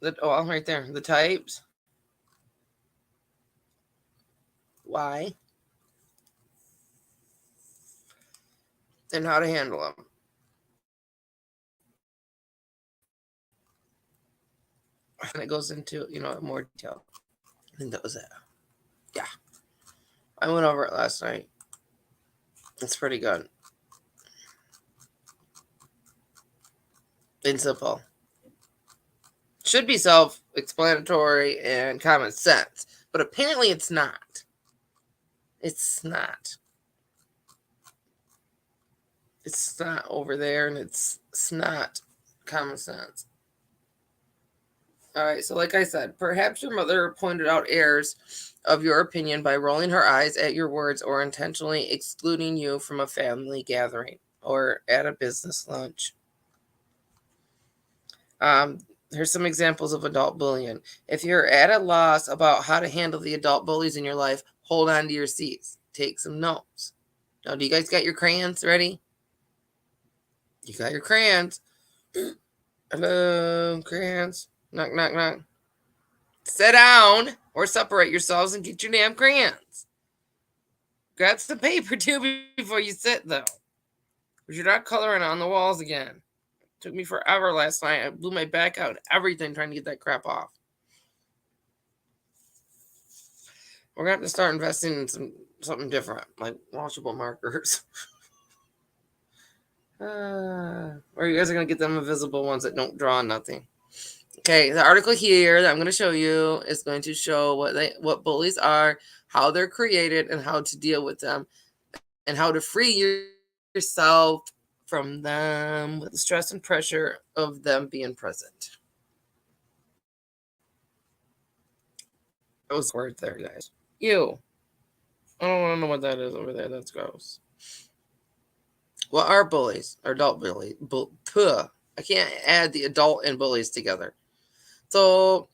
Right there. The types. Why. And how to handle them. And it goes into, more detail. I think that was it. Yeah. I went over it last night. It's pretty good. And simple. Should be self-explanatory and common sense, but apparently it's not. It's not. It's not over there, and it's not common sense. All right, so like I said, perhaps your mother pointed out errors of your opinion by rolling her eyes at your words or intentionally excluding you from a family gathering or at a business lunch. Here's some examples of adult bullying. If you're at a loss about how to handle the adult bullies in your life, hold on to your seats. Take some notes. Now, do you guys got your crayons ready? You got your crayons. Hello, crayons. Knock, knock, knock. Sit down or separate yourselves and get your damn crayons. Grab some paper too before you sit, though. Because you're not coloring on the walls again. It took me forever last night. I blew my back out, everything trying to get that crap off. We're going to have to start investing in something different, like washable markers. Or you guys are going to get them invisible ones that don't draw nothing. Okay, the article here that I'm going to show you is going to show what bullies are, how they're created, and how to deal with them, and how to free yourself from them with the stress and pressure of them being present. That was a word there, guys. Ew. I don't want to know what that is over there. That's gross. What are bullies? Or adult bullies? I can't add the adult and bullies together. So,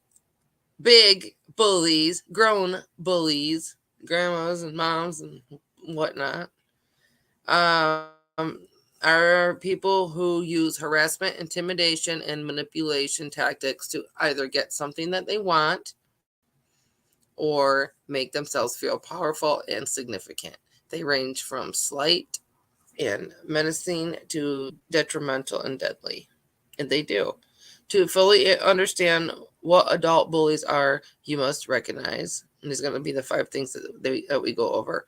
big bullies, grown bullies, grandmas and moms and whatnot, are people who use harassment, intimidation, and manipulation tactics to either get something that they want or make themselves feel powerful and significant. They range from slight and menacing to detrimental and deadly. And they do. To fully understand what adult bullies are, you must recognize, and these are going to be the 5 things that we go over.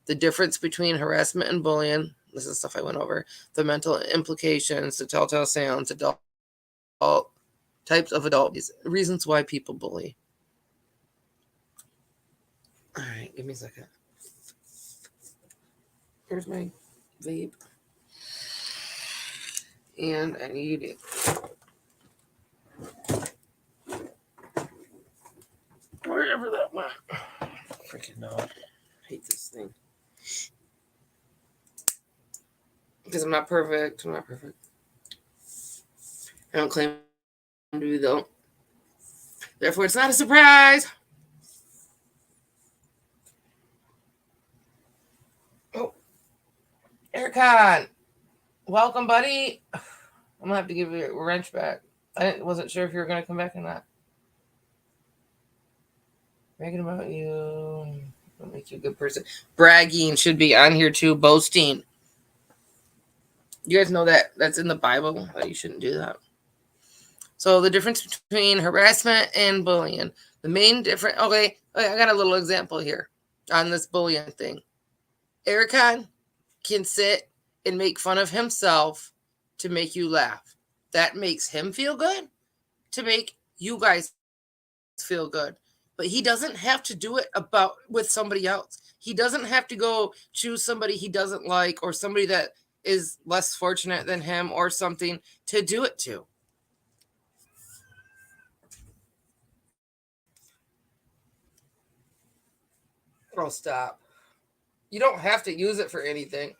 The difference between harassment and bullying. This is stuff I went over. The mental implications, the telltale signs, adult types of adult reasons why people bully. All right, give me a second. Here's my vape. And I need it. Wherever that went. Freaking no. I hate this thing. Because I'm not perfect. I don't claim to be, though. Therefore, it's not a surprise. Oh. Ericon. Welcome, buddy. I'm going to have to give you a wrench back. I wasn't sure if you were going to come back or not. Bragging about you. Don't make you a good person. Bragging should be on here too. Boasting. You guys know that that's in the Bible, that you shouldn't do that. So the difference between harassment and bullying. The main difference. Okay, I got a little example here on this bullying thing. Ericon can sit and make fun of himself to make you laugh. That makes him feel good, to make you guys feel good. But he doesn't have to do it with somebody else. He doesn't have to go choose somebody he doesn't like or somebody that is less fortunate than him or something to do it to. Oh, stop. You don't have to use it for anything.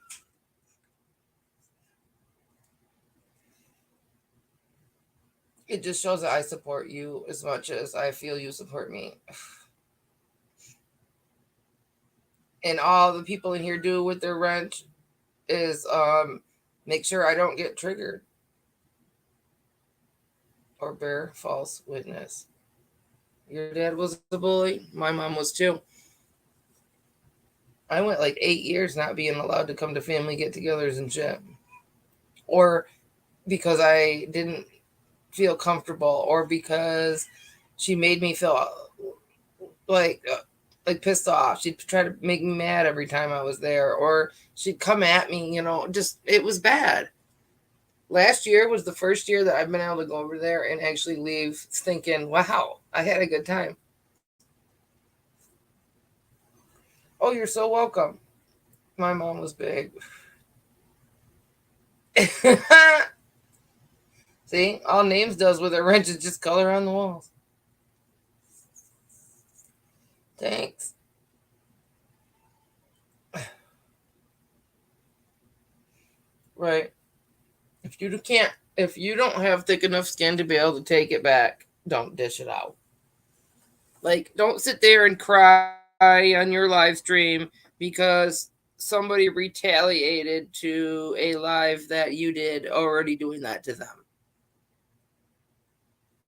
It just shows that I support you as much as I feel you support me. And all the people in here do with their wrench is make sure I don't get triggered or bear false witness. Your dad was a bully. My mom was too. I went like 8 years not being allowed to come to family get-togethers and shit. Or because I didn't feel comfortable, or because she made me feel like like pissed off. She'd try to make me mad every time I was there, or she'd come at me, just it was bad. Last year was the first year that I've been able to go over there and actually leave thinking, wow, I had a good time. Oh, you're so welcome. My mom was big. See, all Names does with a wrench is just color on the walls. Thanks. Right. If you don't have thick enough skin to be able to take it back, don't dish it out. Like, don't sit there and cry on your live stream because somebody retaliated to a live that you did already doing that to them.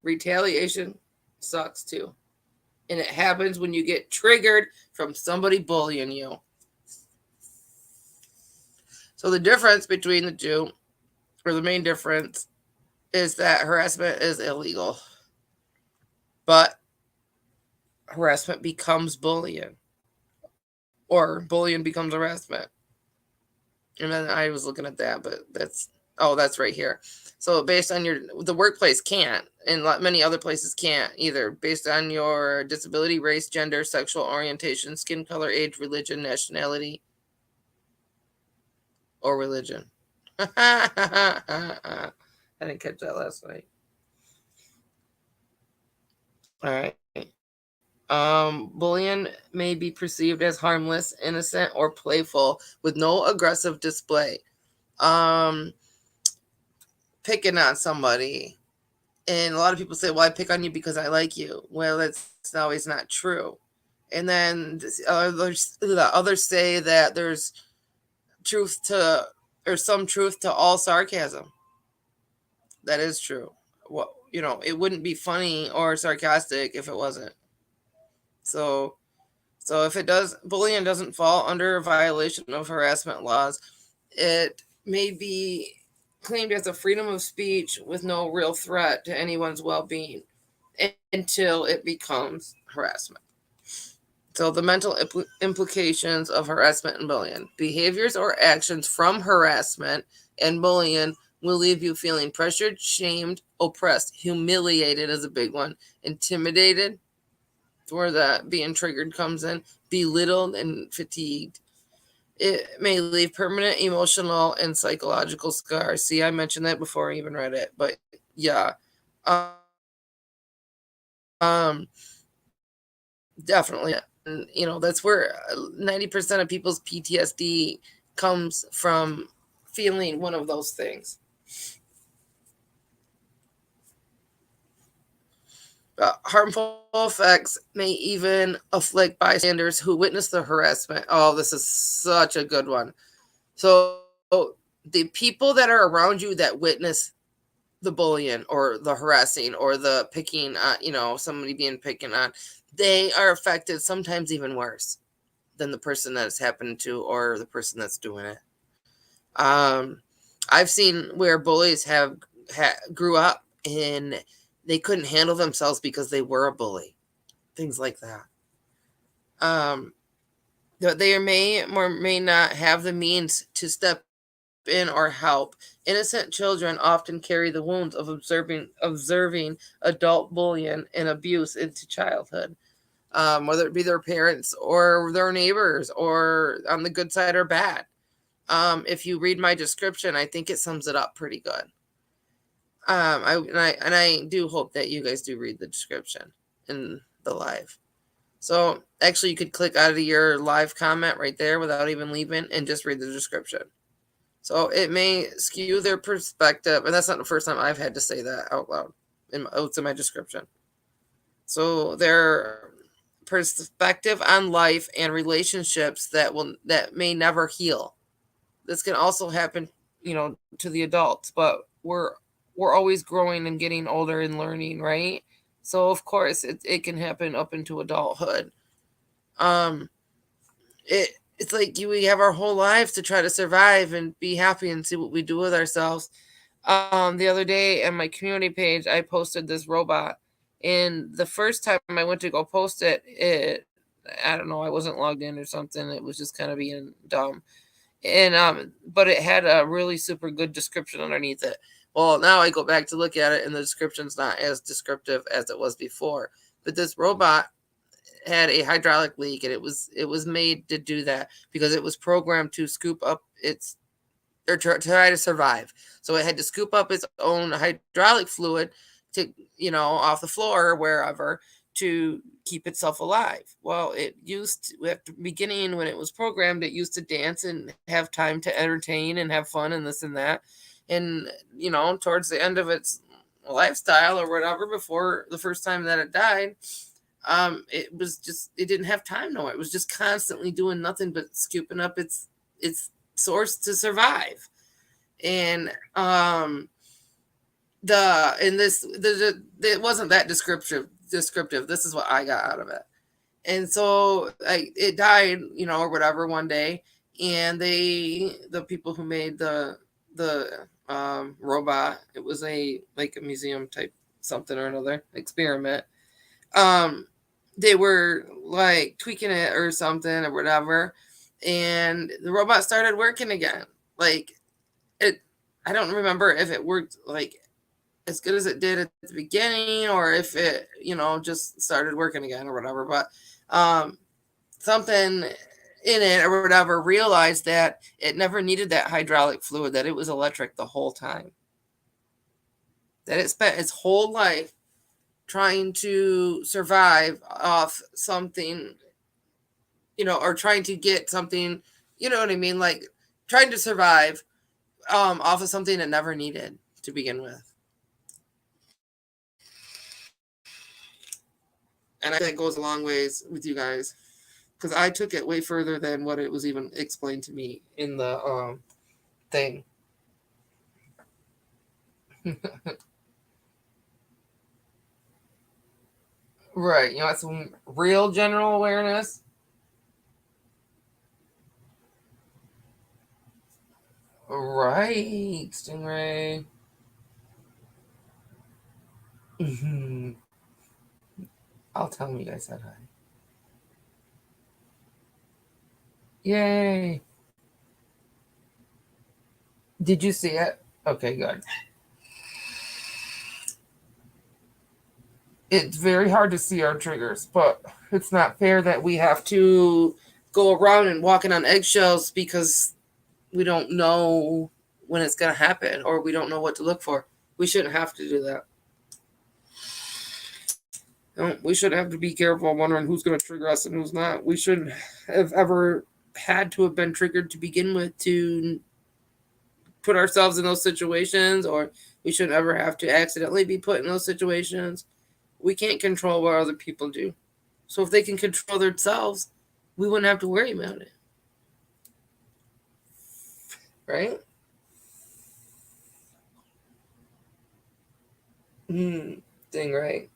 Retaliation sucks too. And it happens when you get triggered from somebody bullying you. So the difference between the two, or the main difference, is that harassment is illegal. But harassment becomes bullying. Or bullying becomes harassment. And then I was looking at that, but that's right here. So based on the workplace can't, and many other places can't either, based on your disability, race, gender, sexual orientation, skin color, age, religion, nationality, or religion. I didn't catch that last night. All right. Bullying may be perceived as harmless, innocent, or playful with no aggressive display. Picking on somebody. And a lot of people say, well, I pick on you because I like you. Well, that's always not true. And then others say that there's some truth to all sarcasm. That is true. Well, it wouldn't be funny or sarcastic if it wasn't. So if bullying doesn't fall under a violation of harassment laws, it may be claimed as a freedom of speech with no real threat to anyone's well-being until it becomes harassment. So the mental implications of harassment and bullying. Behaviors or actions from harassment and bullying will leave you feeling pressured, shamed, oppressed, humiliated is a big one, intimidated, where that being triggered comes in, belittled and fatigued. It may leave permanent emotional and psychological scars. See, I mentioned that before I even read it, but yeah. Definitely. And, that's where 90% of people's PTSD comes from, feeling one of those things. Harmful effects may even afflict bystanders who witness the harassment. Oh, this is such a good one. So the people that are around you that witness the bullying or the harassing or the picking on, somebody being picking on, they are affected sometimes even worse than the person that it's happened to or the person that's doing it. I've seen where bullies grew up and they couldn't handle themselves because they were a bully. Things like that. They may or may not have the means to step in or help. Innocent children often carry the wounds of observing adult bullying and abuse into childhood, whether it be their parents or their neighbors, or on the good side or bad. If you read my description, I think it sums it up pretty good. I do hope that you guys do read the description in the live. So actually, you could click out of your live comment right there without even leaving and just read the description. So it may skew their perspective, and that's not the first time I've had to say that out loud. It's in my description. So their perspective on life and relationships that may never heal. This can also happen, to the adults, but we're always growing and getting older and learning, right? So of course it can happen up into adulthood. It's like we have our whole lives to try to survive and be happy and see what we do with ourselves. The other day on my community page, I posted this robot, and the first time I went to go post it, I don't know, I wasn't logged in or something. It was just kind of being dumb. And but it had a really super good description underneath it. Well, now I go back to look at it, and the description's not as descriptive as it was before. But this robot had a hydraulic leak, and it was made to do that because it was programmed to scoop up its or try to survive. So it had to scoop up its own hydraulic fluid to, off the floor or wherever to keep itself alive. Well, it used to, at the beginning when it was programmed, it used to dance and have time to entertain and have fun and this and that. And, towards the end of its lifestyle or whatever, before the first time that it died, it didn't have time no more. It was just constantly doing nothing but scooping up its source to survive. And it wasn't that descriptive. This is what I got out of it. And so it died, or whatever one day, and the people who made the robot, it was a museum type something or another experiment. They were like tweaking it or something or whatever, and the robot started working again. I don't remember if it worked as good as it did at the beginning, or if it, just started working again or whatever. But something in it or whatever realized that it never needed that hydraulic fluid, that it was electric the whole time. That it spent its whole life trying to survive off something, or trying to get something, you know what I mean? Like trying to survive off of something it never needed to begin with. And I think that goes a long ways with you guys, because I took it way further than what it was even explained to me in the thing. Right. You want some real general awareness? Right, Stingray. I'll tell him you guys said hi. Yay. Did you see it? Okay, good. It's very hard to see our triggers, but it's not fair that we have to go around and walking on eggshells because we don't know when it's going to happen, or we don't know what to look for. We shouldn't have to do that. We shouldn't have to be careful wondering who's going to trigger us and who's not. We shouldn't have ever had to have been triggered to begin with to put ourselves in those situations, or we shouldn't ever have to accidentally be put in those situations. We can't control what other people do. So if they can control themselves, we wouldn't have to worry about it. Right? Thing, right?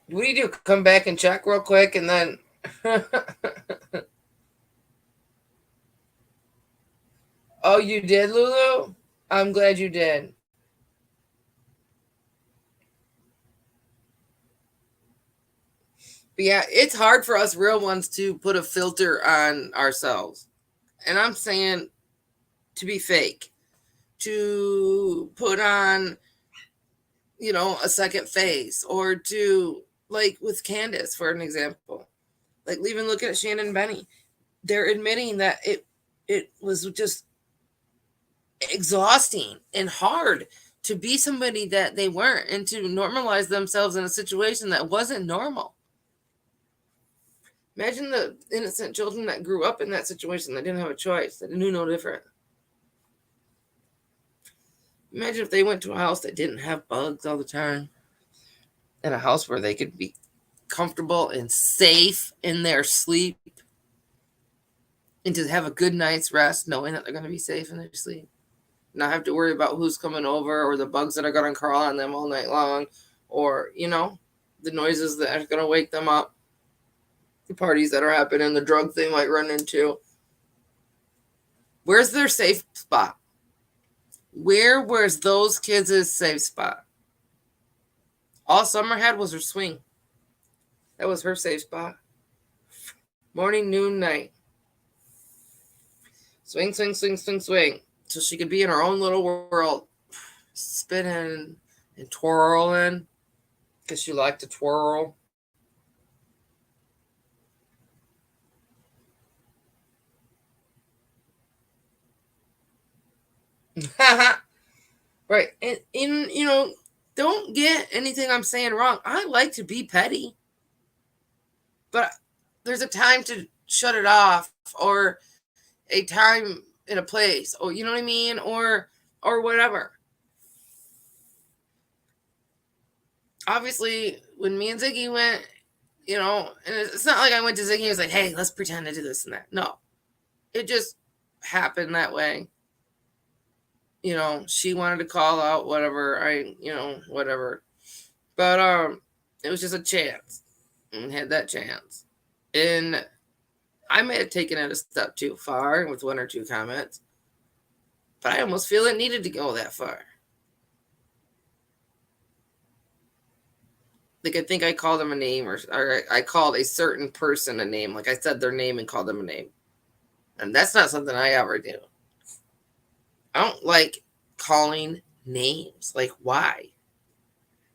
What do you do? Come back and check real quick and then... Oh, you did, Lulu? I'm glad you did. But yeah, it's hard for us real ones to put a filter on ourselves. And I'm saying to be fake, to put on, a second face, or to, like with Candace, for an example, like even looking at Shannon and Benny, they're admitting that it was just exhausting and hard to be somebody that they weren't, and to normalize themselves in a situation that wasn't normal. Imagine the innocent children that grew up in that situation, that didn't have a choice, that knew no different. Imagine if they went to a house that didn't have bugs all the time, and a house where they could be comfortable and safe in their sleep, and to have a good night's rest knowing that they're going to be safe in their sleep. Not have to worry about who's coming over, or the bugs that are going to crawl on them all night long, or, the noises that are going to wake them up, the parties that are happening, the drugs they might run into. Where's their safe spot? Where was those kids' safe spot? All Summer had was her swing. That was her safe spot. Morning, noon, night. Swing, swing, swing, swing, swing. So she could be in her own little world, spinning and twirling, because she liked to twirl. Right. And, don't get anything I'm saying wrong. I like to be petty. But there's a time to shut it off, or a time in a place, or you know what I mean? Or whatever. Obviously, when me and Ziggy went, and it's not like I went to Ziggy and was like, hey, let's pretend to do this and that. No. It just happened that way. She wanted to call out whatever, whatever. But it was just a chance. And had that chance. And I may have taken it a step too far with one or two comments. But I almost feel it needed to go that far. Like, I think I called them a name, or I called a certain person a name. Like, I said their name and called them a name. And that's not something I ever do. I don't like calling names. Like, why?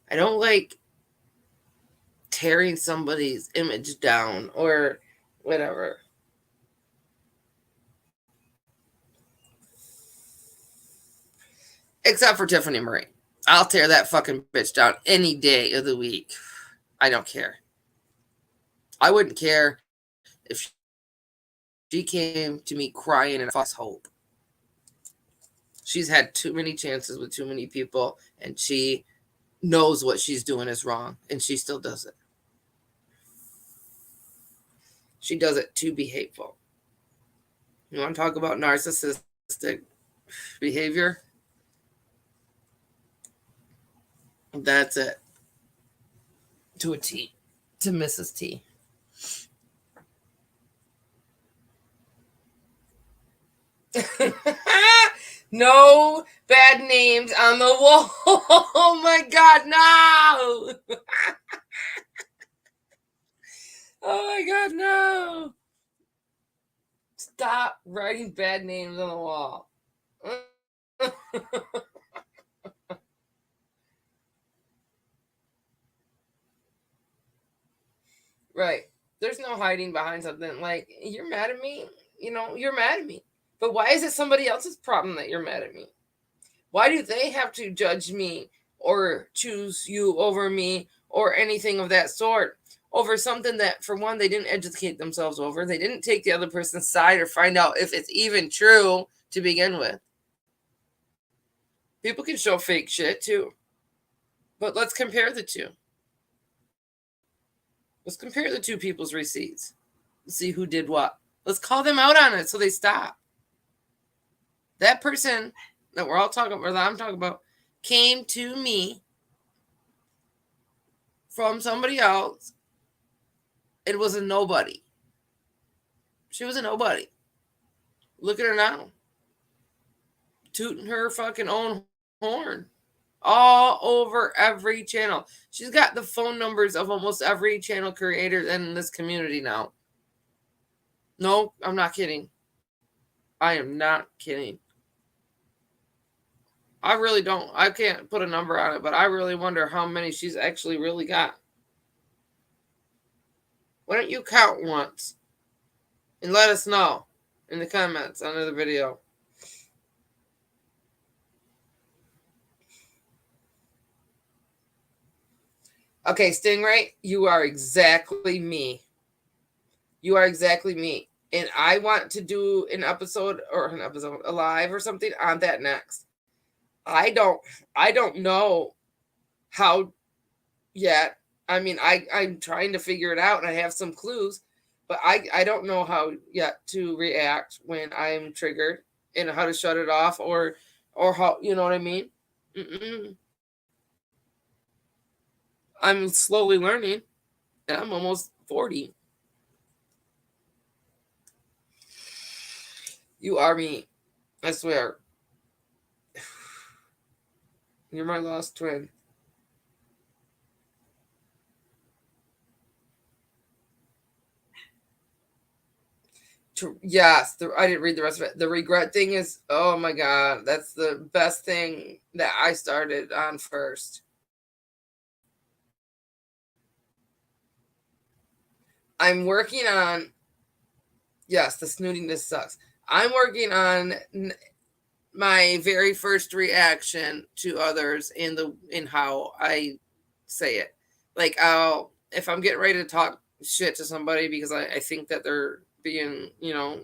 I don't like tearing somebody's image down or whatever. Except for Tiffany Marie. I'll tear that fucking bitch down any day of the week. I don't care. I wouldn't care if she came to me crying and false hope. She's had too many chances with too many people, and she knows what she's doing is wrong, and she still does it. She does it to be hateful. You want to talk about narcissistic behavior? That's it. To a T. To Mrs. T. No bad names on the wall. Oh my God, no. Oh my God, no. Stop writing bad names on the wall. Right. There's no hiding behind something. Like, you're mad at me. You're mad at me. But why is it somebody else's problem that you're mad at me? Why do they have to judge me or choose you over me or anything of that sort over something that, for one, they didn't educate themselves over? They didn't take the other person's side or find out if it's even true to begin with. People can show fake shit too. But let's compare the two. Let's compare the two people's receipts. See who did what. Let's call them out on it so they stop. That person that we're all talking about, or that I'm talking about, came to me from somebody else. It was a nobody. She was a nobody. Look at her now. Tooting her fucking own horn. All over every channel. She's got the phone numbers of almost every channel creator in this community now. No, I'm not kidding. I am not kidding. I really don't. I can't put a number on it, but I really wonder how many she's actually really got. Why don't you count once and let us know in the comments under the video. Okay, Stingray, you are exactly me. You are exactly me. And I want to do an episode, a live or something on that next. I don't know how yet. I mean, I'm trying to figure it out, and I have some clues, but I don't know how yet to react when I'm triggered and how to shut it off or how, you know what I mean? I'm slowly learning, and I'm almost 40. You are me. I swear. You're my lost twin. Yes, I didn't read the rest of it. The regret thing is, oh my God, that's the best thing that I started on first. I'm working on, yes, the snootiness sucks. I'm working on my very first reaction to others in how I say it. Like if I'm getting ready to talk shit to somebody because I think that they're being,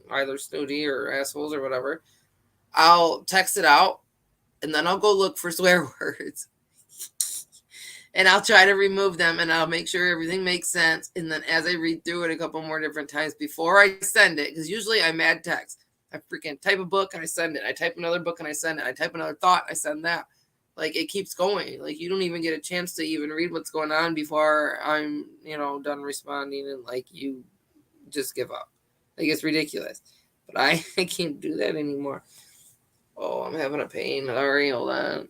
either snooty or assholes or whatever, I'll text it out and then I'll go look for swear words and I'll try to remove them and I'll make sure everything makes sense. And then as I read through it a couple more different times before I send it, because usually I mad text. I freaking type a book and I send it. I type another book and I send it. I type another thought, I send that. Like it keeps going. Like you don't even get a chance to even read what's going on before I'm, done responding, and like you just give up. Like it's ridiculous. But I can't do that anymore. Oh, I'm having a pain. Sorry, hold on.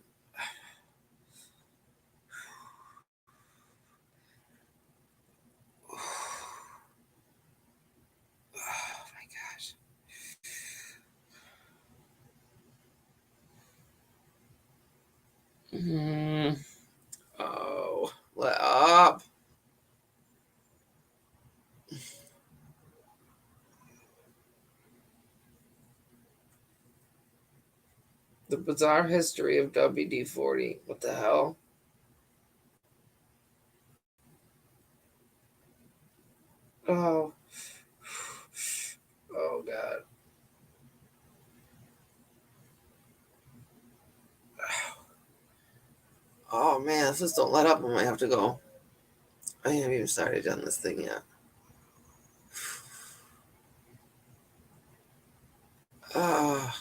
Oh my gosh. Oh, let up. The bizarre history of WD-40. What the hell? Oh. Oh, God. Oh, man. If this don't let up, I might have to go. I haven't even started on this thing yet. Oh.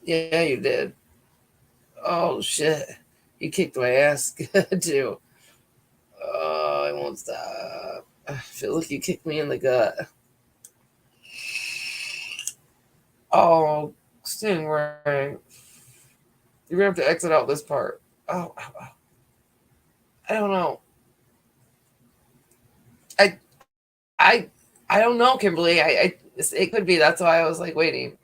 Yeah, you did. Oh, shit. You kicked my ass, too. Oh, I won't stop. I feel like you kicked me in the gut. Oh, Stingray. You're gonna have to exit out this part. Oh, I don't know. I, I, I don't know, Kimberly. It could be. That's why I was like waiting.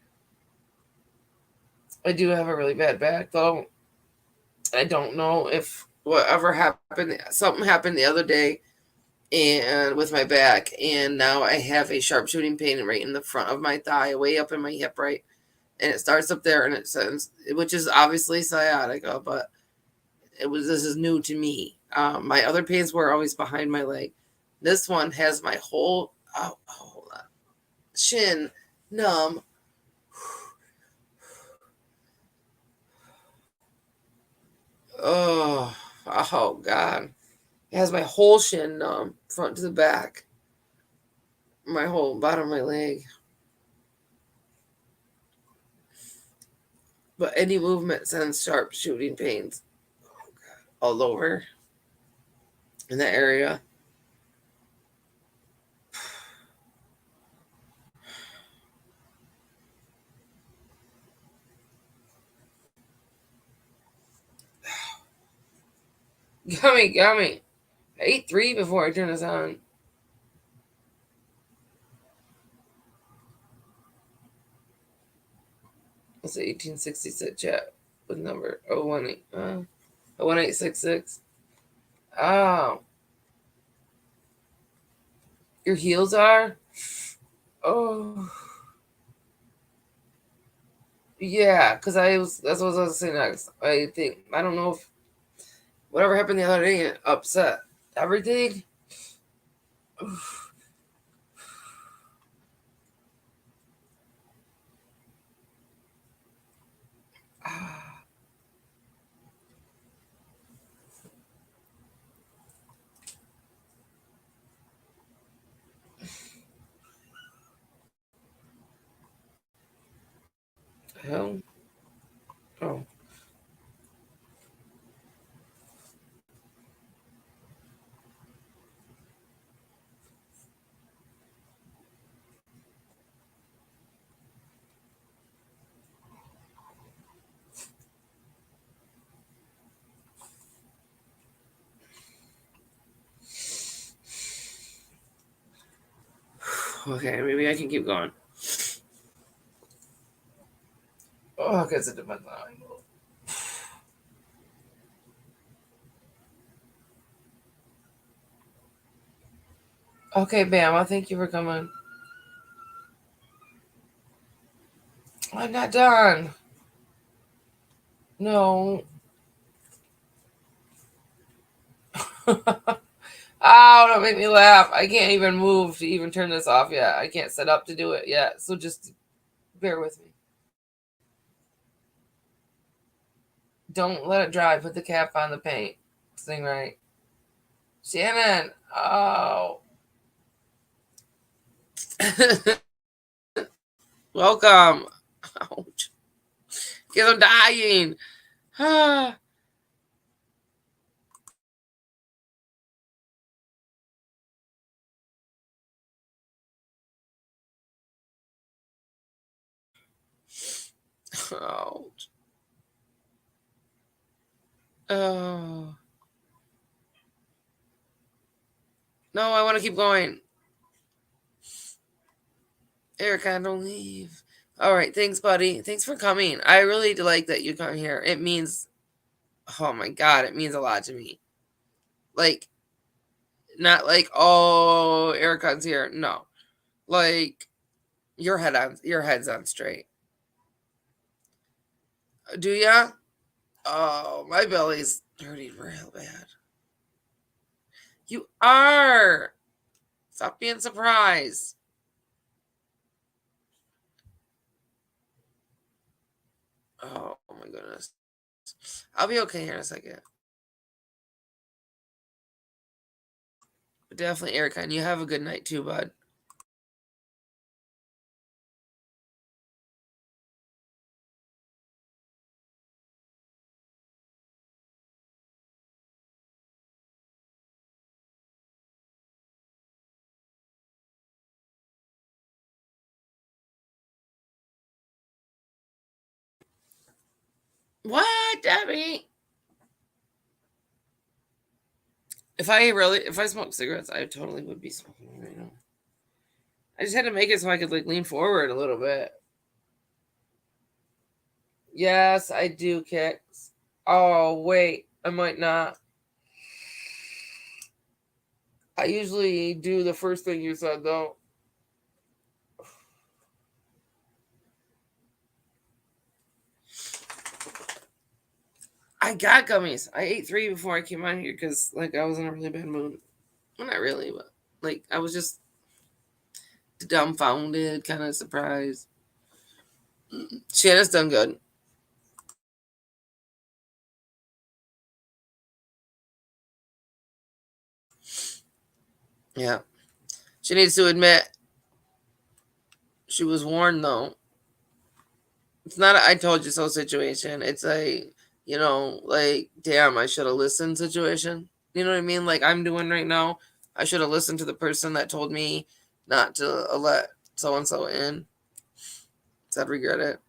I do have a really bad back, though. I don't know if whatever happened. Something happened the other day, and with my back, and now I have a sharpshooting pain right in the front of my thigh, way up in my hip, right, and it starts up there, and it sends, which is obviously sciatica, but this is new to me. My other pains were always behind my leg. This one has my whole hold on, shin numb. Oh God. It has my whole shin numb, front to the back, my whole bottom of my leg. But any movement sends sharp shooting pains all over in that area. Gummy. I ate 3 before I turned this on. It's an 1866 chat with number 01866. Oh, your heels are? Oh, yeah. Because that's what I was saying next. I don't know if whatever happened the other day it upset everything. Hell, oh, Okay, maybe I can keep going. Oh, because it depends on how I move. Okay, Bama, thank you for coming. I'm not done. No. Oh, don't make me laugh. I can't even move to even turn this off yet. I can't set up to do it yet. So just bear with me. Don't let it dry. Put the cap on the paint. Thing right. Shannon. Oh. Welcome. Ouch. Because I'm dying. Ouch. Oh. No, I want to keep going. Erica, don't leave. All right, thanks, buddy. Thanks for coming. I really like that you come here. It means, oh my God, it means a lot to me. Like, not like, oh, Erica's here. No, like your head's on straight. Do ya? Oh, my belly's hurting real bad. You are. Stop being surprised. Oh my goodness. I'll be okay here in a second. But definitely, Erica, and you have a good night too, bud. What, Debbie? If I smoked cigarettes, I totally would be smoking right now. I just had to make it so I could like lean forward a little bit. Yes, I do kicks. Oh wait, I might not. I usually do the first thing you said though. I got gummies. I ate 3 before I came on here because like I was in a really bad mood. Well, not really, but like I was just dumbfounded, kind of surprised. Shanna's done good. Yeah. She needs to admit she was warned though. It's not a I told you so situation. It's a, like, damn, I should have listened situation. You know what I mean? Like I'm doing right now. I should have listened to the person that told me not to let so and so in. Said regret it.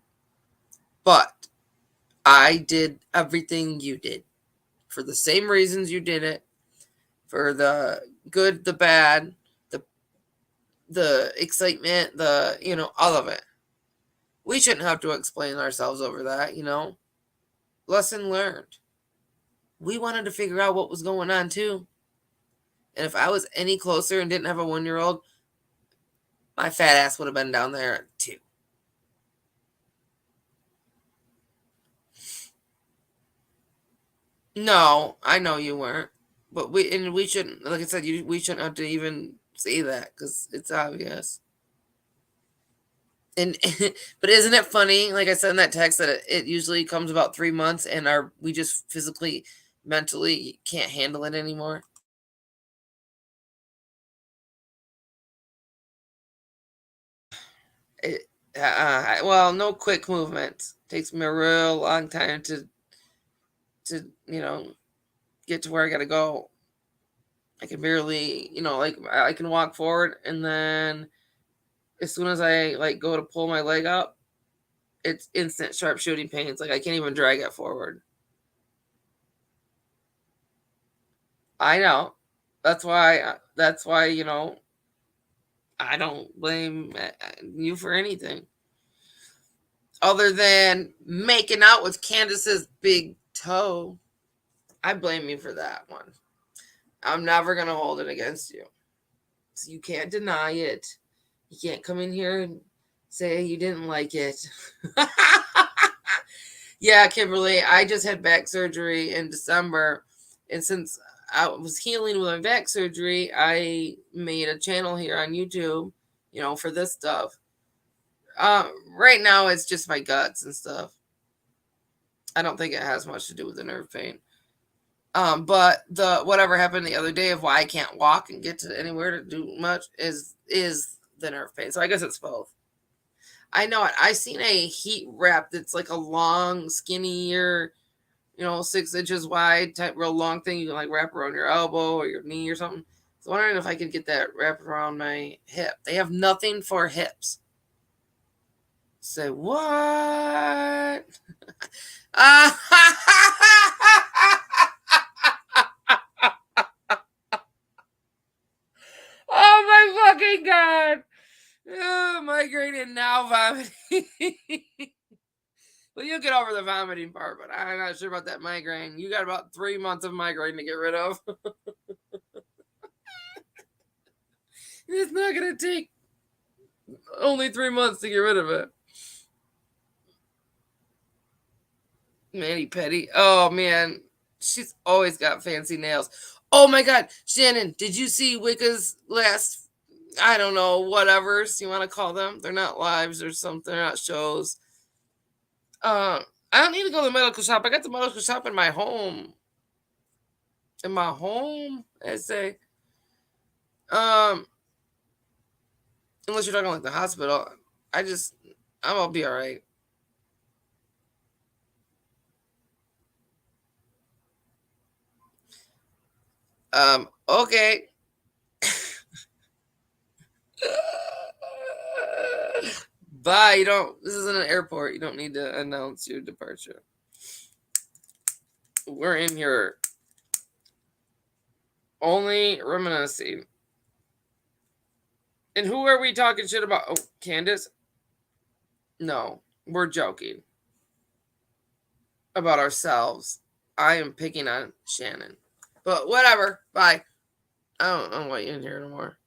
But I did everything you did for the same reasons you did it. For the good, the bad, the excitement, all of it. We shouldn't have to explain ourselves over that, Lesson learned. We wanted to figure out what was going on too. And if I was any closer and didn't have a 1-year-old, my fat ass would have been down there too. No, I know you weren't. But we shouldn't, like I said, we shouldn't have to even say that because it's obvious. And but isn't it funny? Like I said in that text, that it usually comes about 3 months, and we just physically, mentally can't handle it anymore. It, well, no quick movement. Takes me a real long time to get to where I gotta go. I can barely, like I can walk forward, and then as soon as I like go to pull my leg up, it's instant sharp shooting pains. Like I can't even drag it forward. I know. That's why. I don't blame you for anything. Other than making out with Candace's big toe. I blame you for that one. I'm never going to hold it against you. So you can't deny it. You can't come in here and say you didn't like it. Yeah, Kimberly, I just had back surgery in December. And since I was healing with my back surgery, I made a channel here on YouTube, for this stuff. Right now, it's just my guts and stuff. I don't think it has much to do with the nerve pain. But the whatever happened the other day of why I can't walk and get to anywhere to do much is the nerve pain. So I guess it's both. I know it. I seen a heat wrap that's like a long, skinnier, 6 inches wide type, real long thing you can like wrap around your elbow or your knee or something. So I'm wondering if I could get that wrapped around my hip. They have nothing for hips. Say what? Oh my fucking god! Oh, migraine and now vomiting. Well, you'll get over the vomiting part, but I'm not sure about that migraine. You got about 3 months of migraine to get rid of. It's not going to take only 3 months to get rid of it. Manny Petty. Oh, man. She's always got fancy nails. Oh, my God. Shannon, did you see Wicca's last, I don't know, whatevers you want to call them? They're not lives or something. They're not shows. I don't need to go to the medical shop. I got the medical shop in my home. In my home, I say. Unless you're talking like the hospital, I'll be all right. Okay. Bye. This isn't an airport. You don't need to announce your departure. We're in here only reminiscing. And who are we talking shit about? Oh, Candace? No, we're joking about ourselves. I am picking on Shannon. But whatever. Bye. I don't want you in here anymore.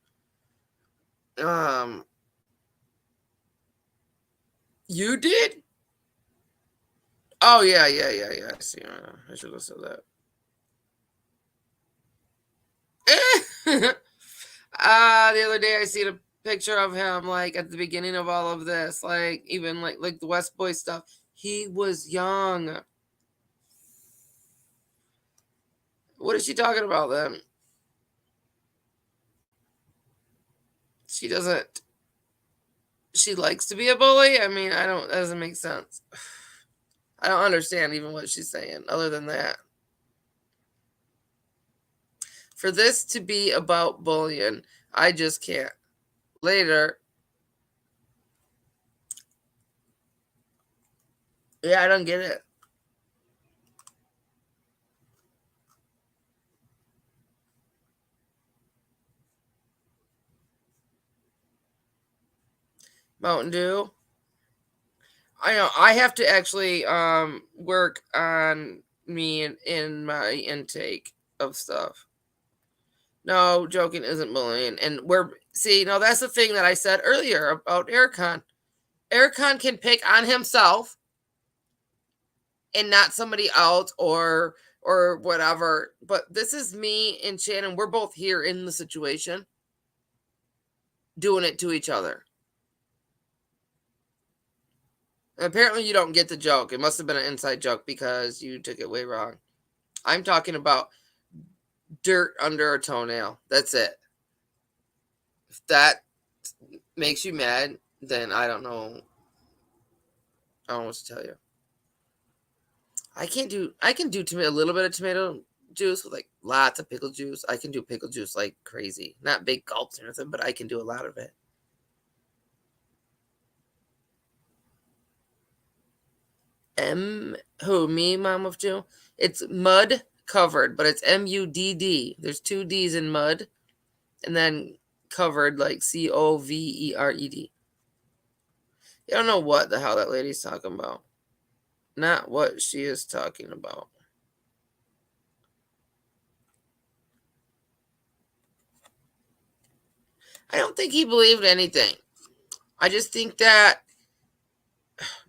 You did? Oh, yeah. I see. I should have said that. The other day I seen a picture of him, like, at the beginning of all of this. Like, even, like the West Boy stuff. He was young. What is she talking about, then? She likes to be a bully? I mean, that doesn't make sense. I don't understand even what she's saying, other than that. For this to be about bullying, I just can't. Later. Yeah, I don't get it. Mountain Dew. I know. I have to actually work on me in my intake of stuff. No, joking isn't bullying. And that's the thing that I said earlier about Ericon. Ericon can pick on himself and not somebody else or whatever. But this is me and Shannon. We're both here in the situation doing it to each other. Apparently you don't get the joke. It must have been an inside joke because you took it way wrong. I'm talking about dirt under a toenail. That's it. If that makes you mad, then I don't know. I don't know what to tell you. I can do a little bit of tomato juice with like lots of pickle juice. I can do pickle juice like crazy. Not big gulps or anything, but I can do a lot of it. Me, Mom of Two? It's mud covered, but it's MUDD. There's 2 D's in mud. And then covered, like Covered. I don't know what the hell that lady's talking about. Not what she is talking about. I don't think he believed anything. I just think that,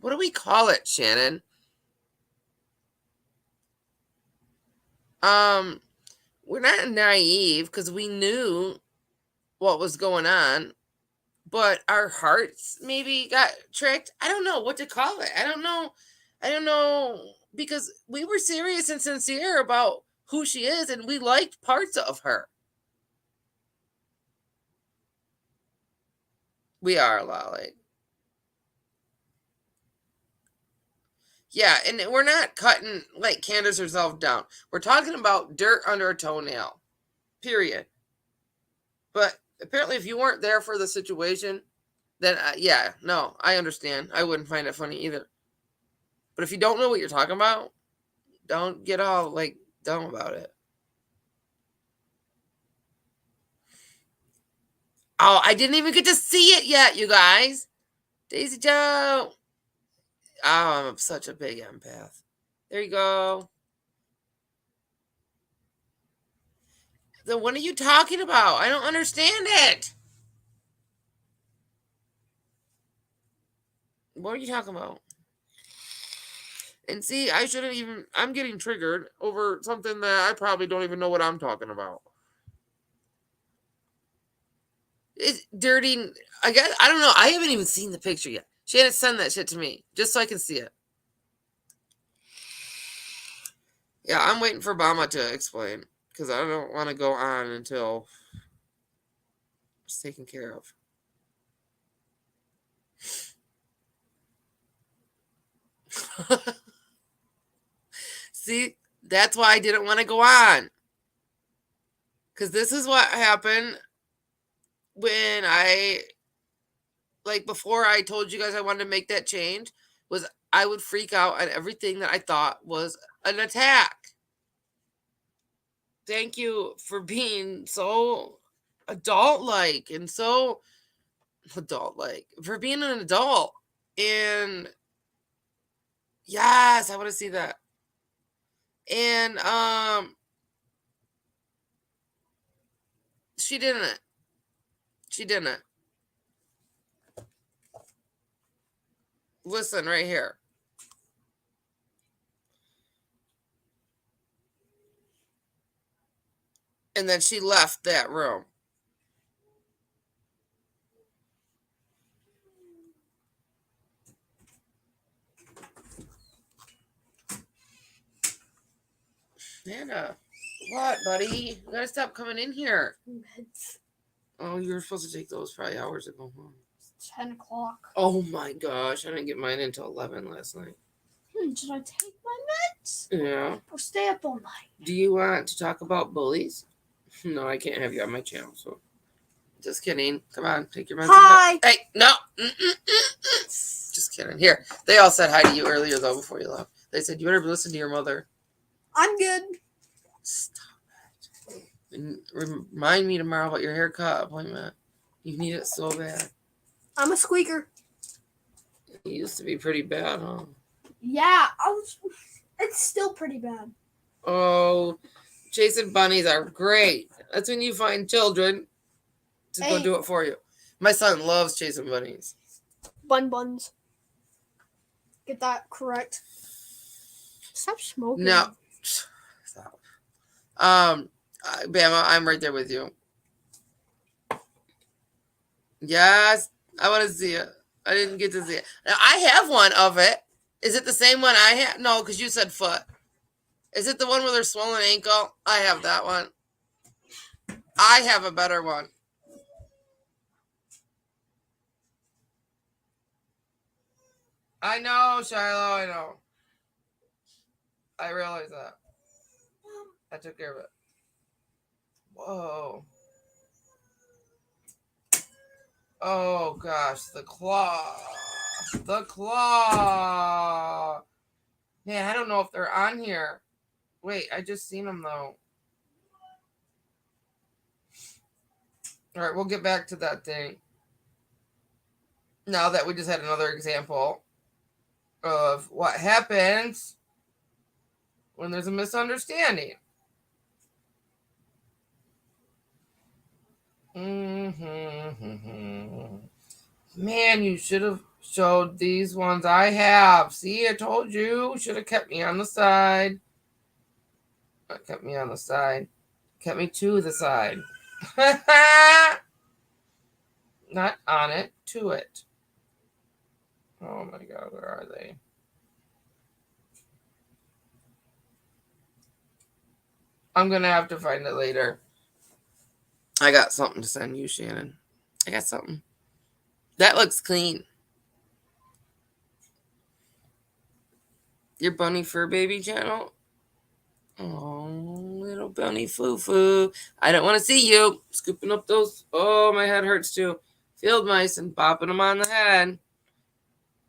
what do we call it, Shannon? We're not naive because we knew what was going on, but our hearts maybe got tricked. I don't know what to call it. I don't know because we were serious and sincere about who she is, and we liked parts of her. We are a lot like. Yeah, and we're not cutting like Candace herself down. We're talking about dirt under a toenail. Period. But apparently, if you weren't there for the situation, then yeah, no, I understand. I wouldn't find it funny either. But if you don't know what you're talking about, don't get all like dumb about it. Oh, I didn't even get to see it yet, you guys. Daisy Joe. Oh, I'm such a big empath. There you go. Then what are you talking about? I don't understand it. What are you talking about? And see, I shouldn't even. I'm getting triggered over something that I probably don't even know what I'm talking about. It's dirty. I guess I don't know. I haven't even seen the picture yet. Shannon, send that shit to me just so I can see it. Yeah, I'm waiting for Obama to explain because I don't want to go on until it's taken care of. See, that's why I didn't want to go on. Because this is what happened when before I told you guys I wanted to make that change, was I would freak out at everything that I thought was an attack. Thank you for being so adult-like and so adult-like, for being an adult. And yes, I want to see that. And she didn't. Listen right here. And then she left that room. Nana, what, buddy? You gotta stop coming in here. Meds. Oh, you were supposed to take those probably hours ago, huh? It's 10 o'clock. Oh my gosh, I didn't get mine until 11 last night. Did I take my meds? Yeah. Or stay up all night? Do you want to talk about bullies? No, I can't have you on my channel, so. Just kidding. Come on, take your meds. Hi. Hey, no. Just kidding. Here, they all said hi to you earlier, though, before you left. They said, you better listen to your mother. I'm good. Stop it. And remind me tomorrow about your haircut appointment. You need it so bad. I'm a squeaker. It used to be pretty bad, huh? Yeah, it's still pretty bad. Oh, chasing bunnies are great. That's when you find children to go do it for you. My son loves chasing bunnies. Buns. Get that correct. Stop smoking. No. Stop. Bama, I'm right there with you. Yes, I want to see it. I didn't get to see it. Now, I have one of it. Is it the same one I have? No, because you said foot. Is it the one with her swollen ankle? I have that one. I have a better one. I know, Shiloh, I know. I realize that. I took care of it. Whoa. Oh, gosh. The claw. The claw. Man, I don't know if they're on here. Wait, I just seen them, though. All right, we'll get back to that thing. Now that we just had another example of what happens when there's a misunderstanding. Man, you should have showed these ones I have. See, I told you. Should have kept me on the side. Kept me on the side. Kept me to the side. Not on it, to it. Oh my God, where are they? I'm going to have to find it later. I got something to send you, Shannon. I got something. That looks clean. Your bunny fur baby channel? Oh, little bunny foo-foo. I don't want to see you. Scooping up those. Oh, my head hurts too. Field mice and bopping them on the head.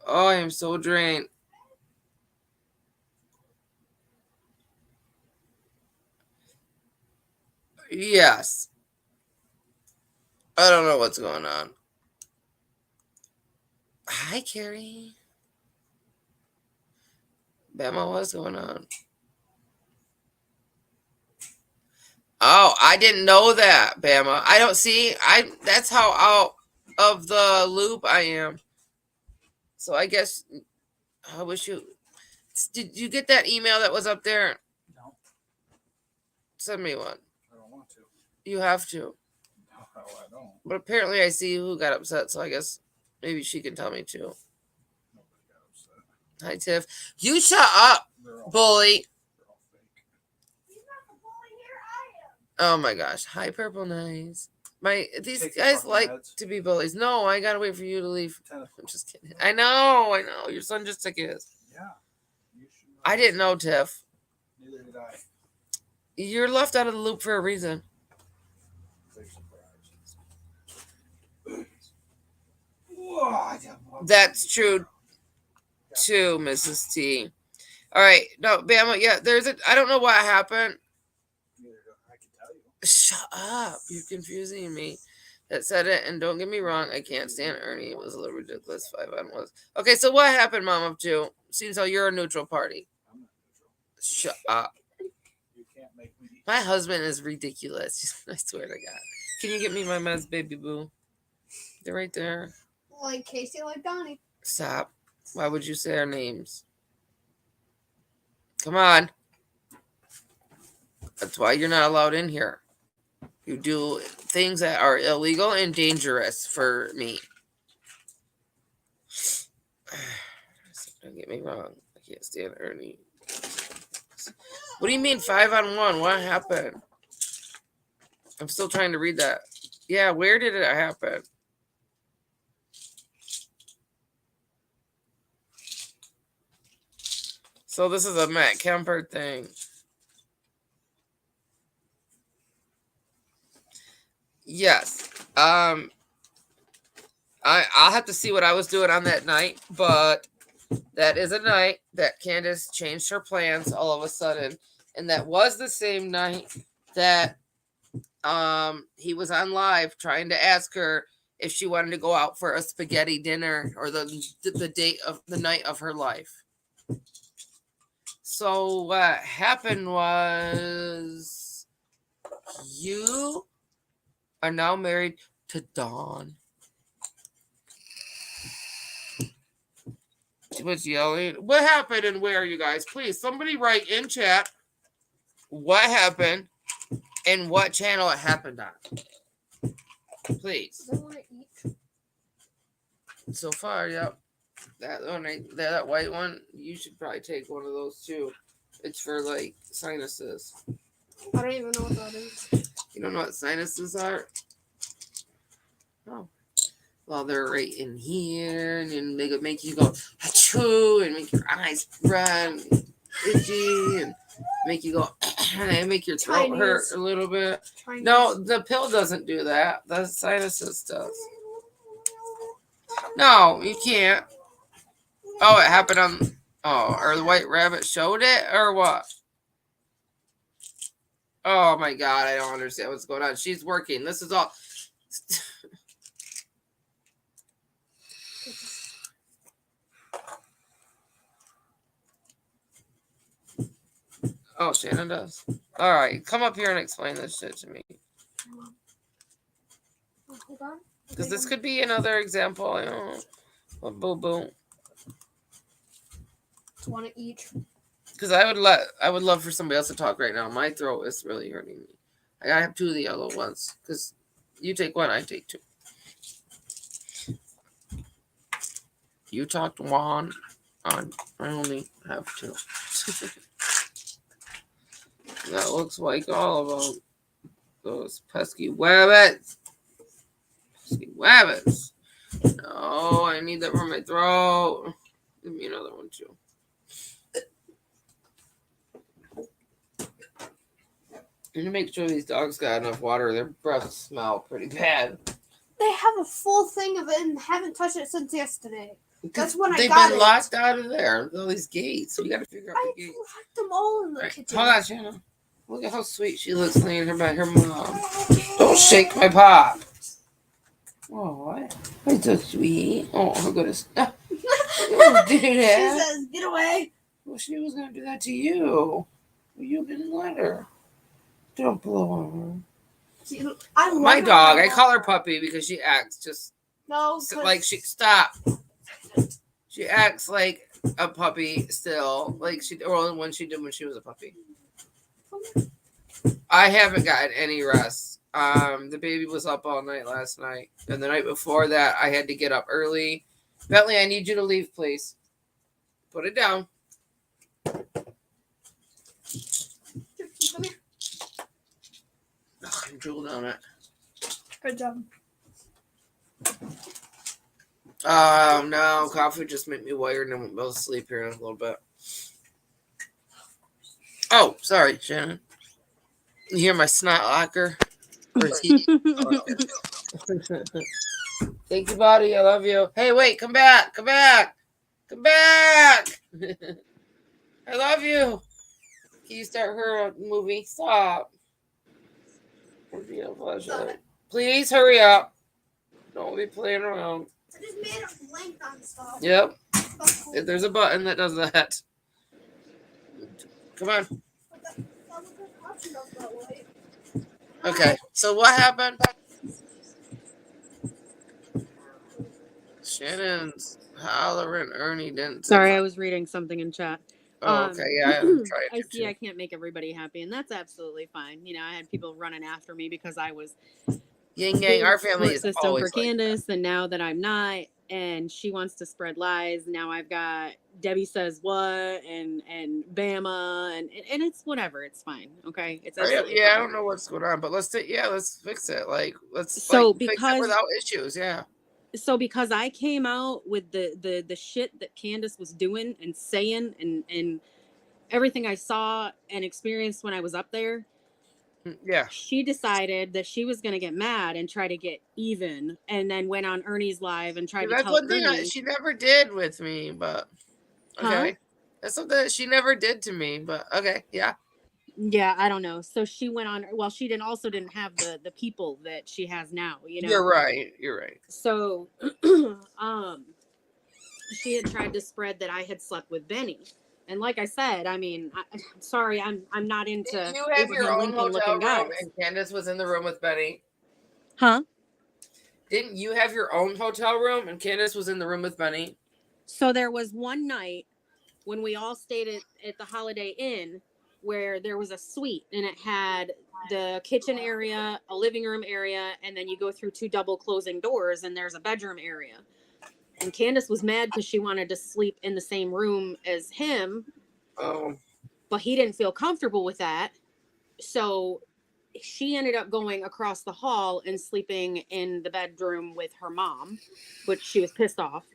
Oh, I am so drained. Yes. I don't know what's going on. Hi, Carrie. Bama, what's going on? Oh, I didn't know that, Bama. I don't see. That's how out of the loop I am. So I guess I wish you. Did you get that email that was up there? No. Send me one. I don't want to. You have to. No, I don't. But apparently I see who got upset, so I guess maybe she can tell me too. Nobody got upset. Hi, Tiff. You shut up, bully. They're all fake. He's not the bully here. I am. Oh my gosh. Hi, Purple Nice. These Take your guys fucking like meds. to be bullies. No, I gotta wait for you to leave. 10 o'clock. I'm just kidding. I know. Your son just took his. Yeah. You should know. I didn't know, Tiff. Neither did I. You're left out of the loop for a reason. Big surprise. Whoa, I got one. That's true too, Mrs. T. All right. No, Bama, yeah, I don't know what happened. Neither do I can tell you. Shut up. You're confusing me. That said it, and don't get me wrong, I can't stand Ernie. It was a little ridiculous. 5-on was. Okay, so what happened, Mom of Two? Seems how you're a neutral party. I'm not neutral. Shut up. You can't make me. My husband is ridiculous. I swear to God. Can you get me my meds, baby boo? They're right there. Like Casey, like Donnie. Stop. Why would you say our names? Come on. That's why you're not allowed in here. You do things that are illegal and dangerous for me. Don't get me wrong. I can't stand Ernie. What do you mean 5-on-1? What happened? I'm still trying to read that. Yeah, where did it happen? So this is a Matt Kemper thing. Yes. I'll have to see what I was doing on that night, but that is a night that Candace changed her plans all of a sudden. And that was the same night that he was on live trying to ask her if she wanted to go out for a spaghetti dinner or the date of the night of her life. So what happened was you are now married to Dawn. She was yelling. What happened and where, you guys? Please, somebody write in chat what happened and what channel it happened on. Please. Does want to eat? So far, yep. That one, that white one, you should probably take one of those too. It's for like sinuses. I don't even know what that is. You don't know what sinuses are? Oh. Well, they're right in here, and they make you go achoo, and make your eyes red, and itchy, and make you go, and make your throat Chinese. hurt a little bit. Chinese. No, the pill doesn't do that. The sinuses does. No, you can't. Oh, it happened on. Oh, or the White Rabbit showed it, or what? Oh my God, I don't understand what's going on. She's working. This is all. Oh, Shannon does. All right, come up here and explain this shit to me. Oh, hold on. Because this could be another example. You know, of boo boo. It's one each. Because I would love for somebody else to talk right now. My throat is really hurting me. I gotta have 2 of the yellow ones. Because you take 1, I take 2. You talked 1. I only have 2. That looks like all of them. Those pesky wabbits. Pesky wabbits. No, I need that for my throat. Give me another one too. And to make sure these dogs got enough water, their breaths smell pretty bad. They have a full thing of it and haven't touched it since yesterday. That's when I They've got been it. locked out of there with all these gates. So you gotta figure out I the gates. locked them all in the Right. kitchen. Hold on, Shannon. Look at how sweet she looks laying here by her mom. Don't shake my pop. Oh, what? That's so sweet. Oh, her goodness. Don't do that. She says, "Get away." Well, she was going to do that to you. Well, you didn't let her. Don't blow on her. See, I love My her dog, I dog. call her Puppy because she acts just No, like she. Stop. She acts like a puppy still. Like when she did when she was a puppy. I haven't gotten any rest. The baby was up all night last night. And the night before that, I had to get up early. Bentley, I need you to leave, please. Put it down. Come here. Ugh, I drooled on it. Good job. No, coffee just made me wired and I won't be able to sleep here in a little bit. Oh, sorry, Shannon. You hear my snot locker? Thank you, buddy. I love you. Hey, wait, come back. Come back. Come back. I love you. Can you start her movie? Stop. Please hurry up. Don't be playing around. I just made a blank on stuff. Yep. There's a button that does that. Come on. Okay, so what happened? Shannon's hollering Ernie didn't. Sorry, I was reading something in chat. Oh, okay, yeah, I'm trying I to see too. I can't make everybody happy, and that's absolutely fine. You know, I had people running after me because I was Yin yang, our family support is system always for like Candace, and now that I'm not, and she wants to spread lies. Now I've got Debbie says what, and Bama, and it's whatever. It's fine. Okay, it's absolutely yeah, I fine. don't know what's going on, but let's fix it. Like let's So fix it because without issues. Yeah. So because I came out with the shit that Candace was doing and saying and everything I saw and experienced when I was up there, Yeah. she decided that she was going to get mad and try to get even, and then went on Ernie's live and tried to That's tell one thing Ernie. she never did with me, but okay. Huh? That's something that she never did to me, but okay, yeah. Yeah, I don't know. So she went on. Well, she didn't have the people that she has now. You know. You're right. You're right. So, she had tried to spread that I had slept with Benny. And like I said, I mean, I'm sorry, I'm not into Did you have your Abraham own Lincoln hotel looking room guys. and Candace was in the room with Benny? Huh? Didn't you have your own hotel room and Candace was in the room with Benny? So there was one night when we all stayed at the Holiday Inn where there was a suite and it had the kitchen area, a living room area, and then you go through 2 double closing doors and there's a bedroom area. And Candace was mad because she wanted to sleep in the same room as him. Oh. But he didn't feel comfortable with that. So she ended up going across the hall and sleeping in the bedroom with her mom, but she was pissed off.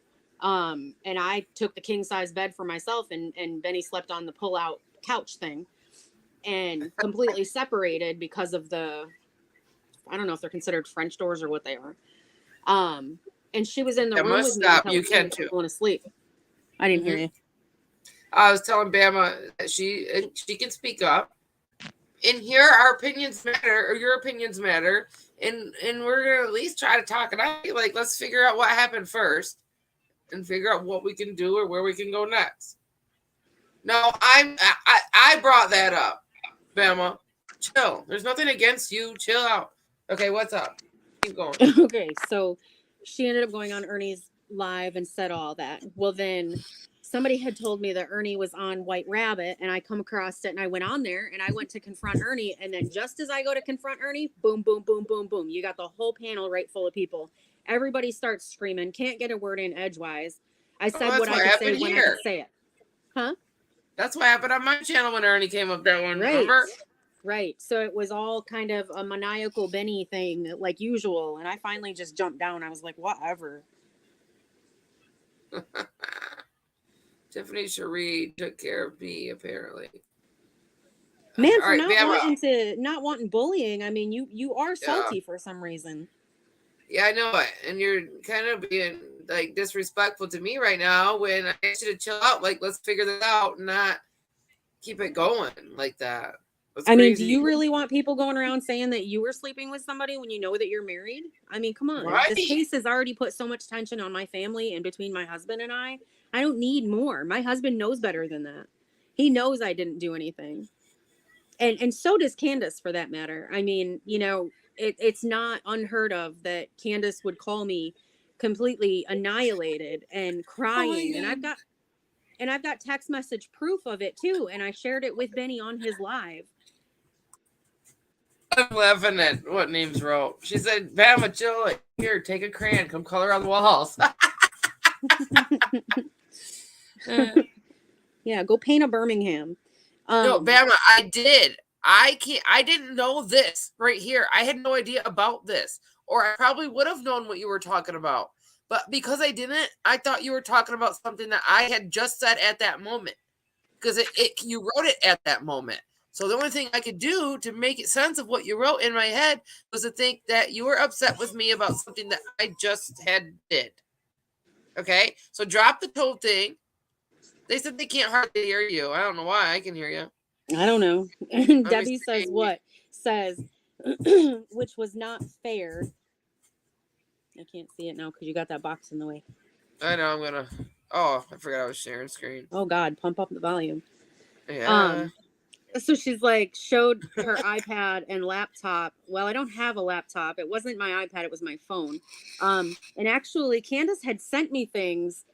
And I took the king size bed for myself, and Benny slept on the pull out couch thing, and completely separated because of I don't know if they're considered French doors or what they are. And she was in the room with me until you can too. Going to sleep. I didn't hear you. I was telling Bama that she can speak up. in here, our opinions matter, or your opinions matter, and we're gonna at least try to talk it out. Like, let's figure out what happened first, and figure out what we can do or where we can go next. No, I brought that up, Bama. Chill. There's nothing against you. Chill out. Okay, what's up? Keep going. Okay, so she ended up going on Ernie's live and said all that. Well, then somebody had told me that Ernie was on White Rabbit, and I come across it, and I went on there, and I went to confront Ernie, and then just as I go to confront Ernie, boom, boom, boom, boom, boom, you got the whole panel right full of people. Everybody starts screaming, can't get a word in edgewise. I said what I could say when I could say it. Huh? That's what happened on my channel when Ernie came up that one. Right. Remember? Right. So it was all kind of a maniacal Benny thing, like usual. And I finally just jumped down. I was like, whatever. Tiffany Cherie took care of me, apparently. Man, for not wanting bullying, I mean, you are salty for some reason. Yeah, I know it. And you're kind of being like disrespectful to me right now when I asked you to chill out. Like, let's figure this out and not keep it going like that. I mean, do you really want people going around saying that you were sleeping with somebody when you know that you're married? I mean, come on. Right. This case has already put so much tension on my family and between my husband and I. I don't need more. My husband knows better than that. He knows I didn't do anything. And so does Candace, for that matter. I mean, you know, it's not unheard of that Candace would call me completely annihilated and crying. And I've got text message proof of it too. And I shared it with Benny on his live. I'm laughing at what Names wrote. She said, Bama, chill. Here, take a crayon. Come color on the walls. Yeah, go paint a Birmingham. No, Bama, I did. I didn't know this right here. I had no idea about this. Or I probably would have known what you were talking about. But because I didn't, I thought you were talking about something that I had just said at that moment. Because you wrote it at that moment. So the only thing I could do to make it sense of what you wrote in my head was to think that you were upset with me about something that I just did. Okay? So drop the whole thing. They said they can't hardly hear you. I don't know why. I can hear you. I don't know. Debbie says what? Says, which was not fair. I can't see it now because you got that box in the way. I know. I'm going to. Oh, I forgot I was sharing screen. Oh, God. Pump up the volume. Yeah. So she's like, showed her iPad and laptop. Well, I don't have a laptop. It wasn't my iPad. It was my phone. And actually, Candace had sent me things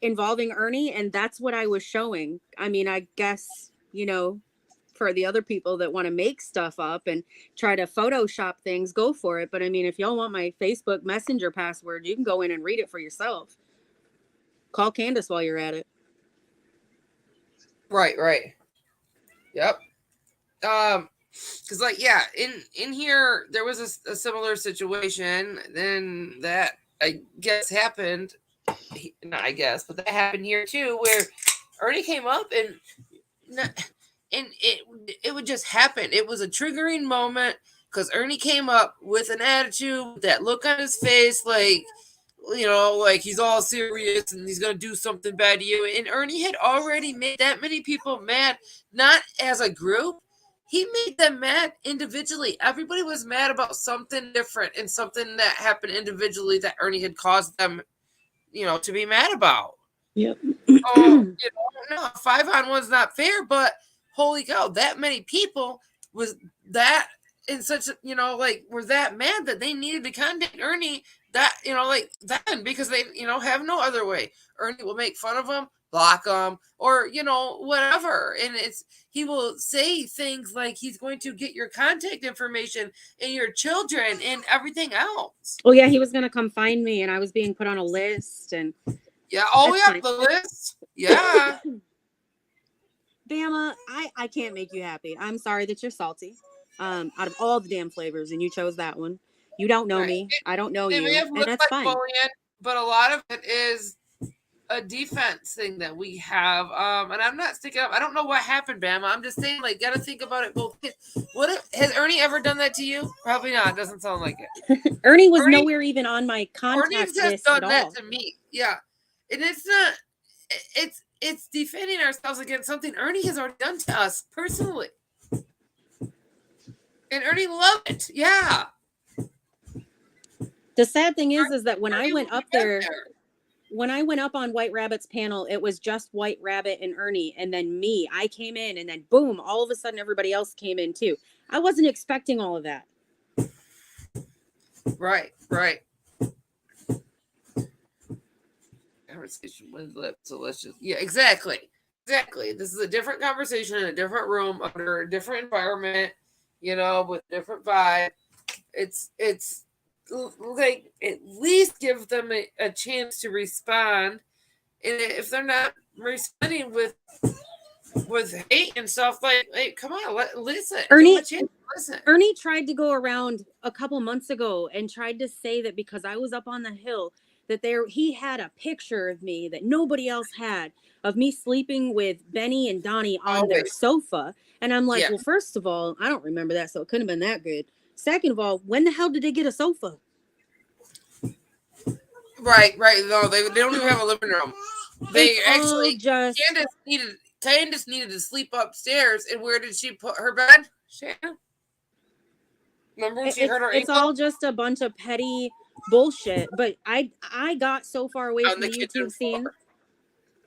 involving Ernie, and that's what I was showing. I mean, I guess, you know, for the other people that want to make stuff up and try to Photoshop things, go for it. But I mean, if y'all want my Facebook Messenger password, you can go in and read it for yourself. Call Candace while you're at it. Right. Yep. Because like, yeah, in here there was a similar situation. Then that I guess happened. Not I guess, but that happened here too, where Ernie came up and it would just happen. It was a triggering moment because Ernie came up with an attitude, that look on his face, like, you know, like he's all serious and he's going to do something bad to you. And Ernie had already made that many people mad, not as a group. He made them mad individually. Everybody was mad about something different and something that happened individually that Ernie had caused them, you know, to be mad about. Yep. You know, no, 5-on-1's not fair, but holy cow, that many people was that in such a, you know, like, were that mad that they needed to contact Ernie. That, you know, like then, because they, you know, have no other way. Ernie will make fun of them, block them, or, you know, whatever. And he will say things like he's going to get your contact information and your children and everything else. Oh yeah, he was going to come find me, and I was being put on a list. And yeah, oh yeah, the list. Yeah. Bama, I can't make you happy. I'm sorry that you're salty. Out of all the damn flavors, and you chose that one. You don't know me. I don't know you. And that's fine. Bullying, but a lot of it is a defense thing that we have. And I'm not sticking up. I don't know what happened, Bama. I'm just saying, like, got to think about it both ways. Has Ernie ever done that to you? Probably not. It doesn't sound like it. Ernie was nowhere even on my contact list at all. Ernie's just done that to me. Yeah. And it's not, it's defending ourselves against something Ernie has already done to us personally. And Ernie loved it. Yeah. The sad thing is that when I Ernie went would up be there, when I went up on White Rabbit's panel, it was just White Rabbit and Ernie, and then me. I came in, and then boom, all of a sudden everybody else came in too. I wasn't expecting all of that. Right. Conversation with lips. So let's just exactly. This is a different conversation in a different room under a different environment, with a different vibe. It's like at least give them a chance to respond, and if they're not responding with hate and stuff, like come on, listen. Ernie, give them a chance to listen. Ernie tried to go around a couple months ago and tried to say that because I was up on the hill that he had a picture of me that nobody else had of me sleeping with Benny and Donnie on their sofa. And I'm like, well, first of all, I don't remember that, so it couldn't have been that good. Second of all, when the hell did they get a sofa? Right. No, they don't even have a living room. They actually Candace needed to sleep upstairs, and where did she put her bed? Shannon? Remember when she hurt her ankle? It's all just a bunch of petty bullshit. But I got so far away from the YouTube scene.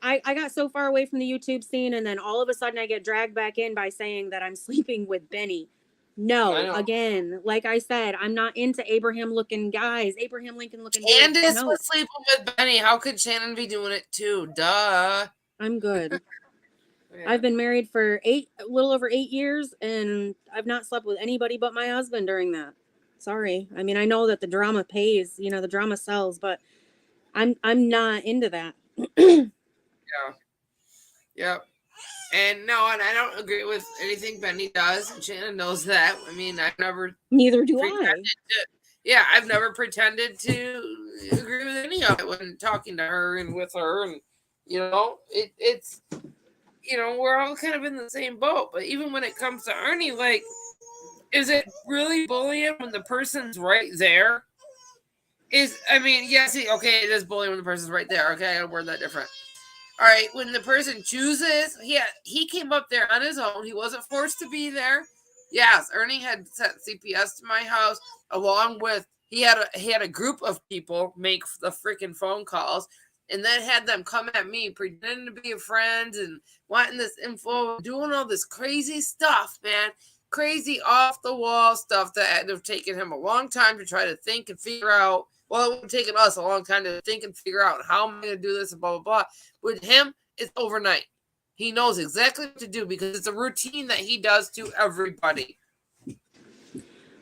I got so far away from the YouTube scene, and then all of a sudden I get dragged back in by saying that I'm sleeping with Benny. No, again, like I said, I'm not into Abraham Lincoln guys. Candace was sleeping with Benny. How could Shannon be doing it too? Duh. I'm good. I've been married for a little over 8 years, and I've not slept with anybody but my husband during that. Sorry. I mean, I know that the drama pays, the drama sells, but I'm not into that. Yeah. And I don't agree with anything Benny does, and Shannon knows that. I mean, Neither do I. I've never pretended to agree with any of it when talking to her and with her, and it's we're all kind of in the same boat. But even when it comes to Ernie, like, is it really bullying when the person's right there? Yes, it is bullying when the person's right there. Okay, I gotta word that different. All right, when the person chooses, he came up there on his own. He wasn't forced to be there. Yes, Ernie had sent CPS to my house, along with he had a group of people make the freaking phone calls, and then had them come at me pretending to be a friend and wanting this info, doing all this crazy stuff, man. Crazy off the wall stuff that had to have taken him a long time to try to think and figure out. Well, it would have taken us a long time to think and figure out how am I going to do this and blah, blah, blah. With him, it's overnight. He knows exactly what to do because it's a routine that he does to everybody.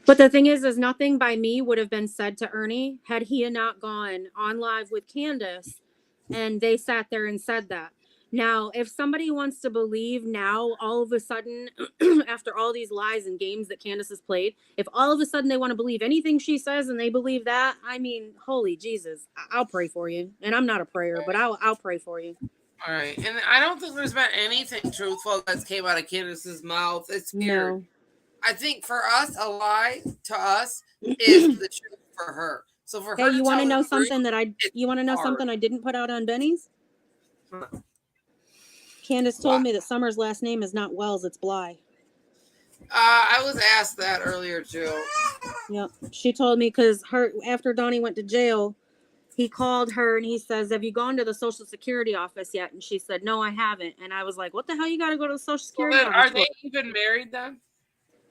But the thing is nothing by me would have been said to Ernie had he not gone on live with Candace and they sat there and said that. Now, if somebody wants to believe now, all of a sudden, after all these lies and games that Candace has played, if all of a sudden they want to believe anything she says and they believe that, I mean, holy Jesus, I'll pray for you. And I'm not a prayer, but I'll pray for you. All right. And I don't think there's been anything truthful that came out of Candace's mouth. It's weird. No. I think for us, a lie to us is the truth for her. So for her, you want to know something something I didn't put out on Benny's? Candace told me that Summer's last name is not Wells, it's Bly. I was asked that earlier too. Yep. She told me because after Donnie went to jail, he called her and he says, have you gone to the Social Security office yet? And she said, no, I haven't. And I was like, what the hell you got to go to the Social Security office? Are they even married then?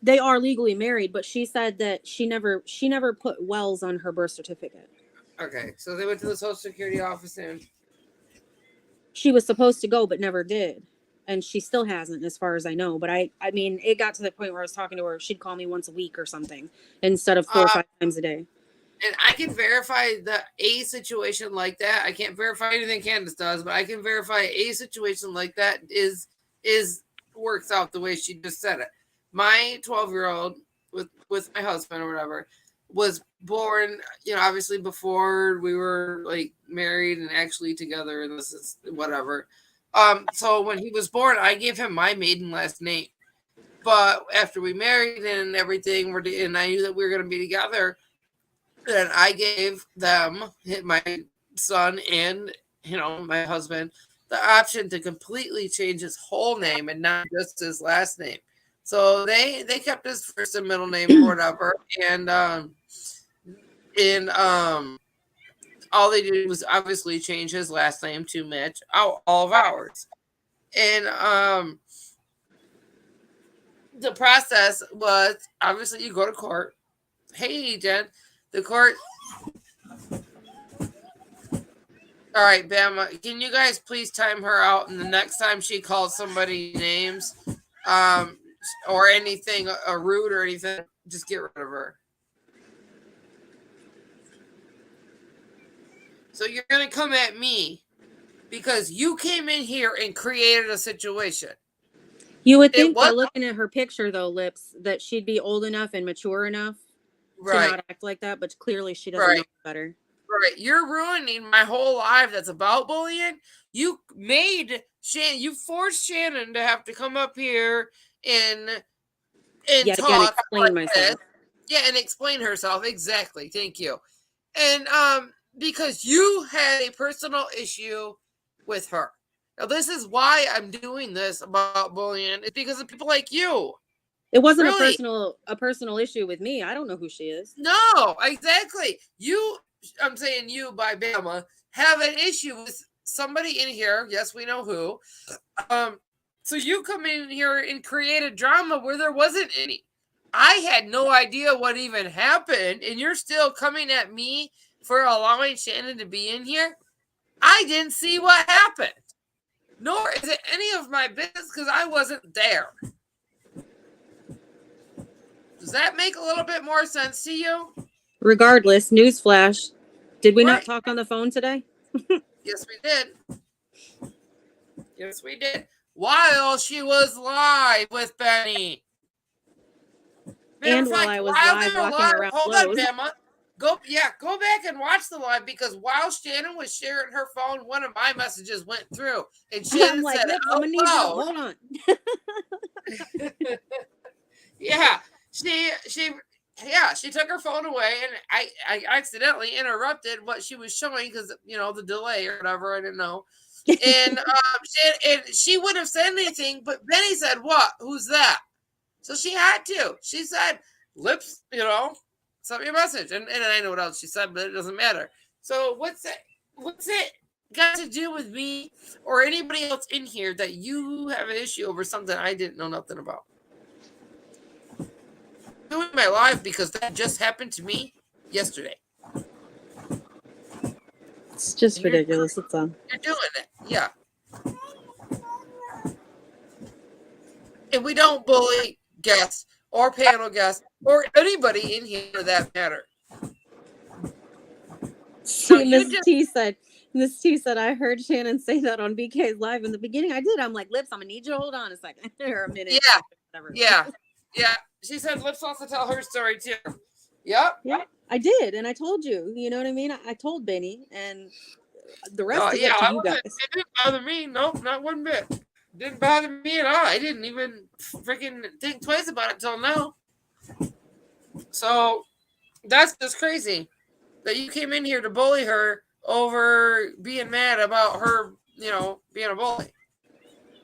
They are legally married, but she said that she never put Wells on her birth certificate. Okay, so they went to the Social Security office and she was supposed to go, but never did. And she still hasn't, as far as I know. But I mean, it got to the point where I was talking to her. She'd call me once a week or something instead of 4 or 5 times a day. And I can verify a situation like that. I can't verify anything Candace does, but I can verify a situation like that is works out the way she just said it. My 12-year-old with my husband or whatever was born, obviously before we were like married and actually together, and this is whatever. So when he was born, I gave him my maiden last name. But after we married and everything, and I knew that we were going to be together, then I gave them, my son and my husband, the option to completely change his whole name and not just his last name. So they kept his first and middle name or whatever, and all they did was obviously change his last name to match all of ours. And the process was obviously you go to court. Hey, Jen, the court. All right, Bama, can you guys please time her out? And the next time she calls somebody names, or anything rude or anything, just get rid of her. So you're gonna come at me because you came in here and created a situation. You would think by looking at her picture, though, Lips, that she'd be old enough and mature enough to not act like that, but clearly she doesn't know better. Right. You're ruining my whole life that's about bullying. You forced Shannon to have to come up here and talk. Again, explain myself. Yeah, and explain herself. Exactly. Thank you. And because you had a personal issue with her. Now, this is why I'm doing this about bullying. It's because of people like you. It wasn't a personal issue with me. I don't know who she is. No, exactly. I'm saying you by Bama have an issue with somebody in here. Yes, we know who. So you come in here and create a drama where there wasn't any. I had no idea what even happened, and you're still coming at me for allowing Shannon to be in here. I didn't see what happened. Nor is it any of my business because I wasn't there. Does that make a little bit more sense to you? Regardless, newsflash. Did we not talk on the phone today? Yes, we did. Yes, we did. While she was live with Benny. And while I was live walking around. Hold on, Bama. Go back and watch the live because while Shannon was sharing her phone, one of my messages went through. And Shannon said, I'm gonna need you. Hold on. Yeah. She took her phone away, and I accidentally interrupted what she was showing because the delay or whatever. I didn't know, and she wouldn't have said anything, but Benny said, "What? Who's that?" So she had to. She said, "Lips, send me a message," and I know what else she said, but it doesn't matter. So what's it got to do with me or anybody else in here that you have an issue over something I didn't know nothing about? Doing my live because that just happened to me yesterday. It's just ridiculous. It's all. You're doing it, yeah. And we don't bully guests or panel guests or anybody in here for that matter. See, Miss T said, I heard Shannon say that on BK's live in the beginning. I did. I'm like, Lips, I'm gonna need you to hold on a second or a minute. Yeah. Yeah. She said Lips wants to tell her story too. Yep. Yeah, I did, and I told you. You know what I mean? I told Benny, and the rest is up to you guys. It didn't bother me. Nope, not one bit. Didn't bother me at all. I didn't even freaking think twice about it till now. So that's just crazy that you came in here to bully her over being mad about her, being a bully.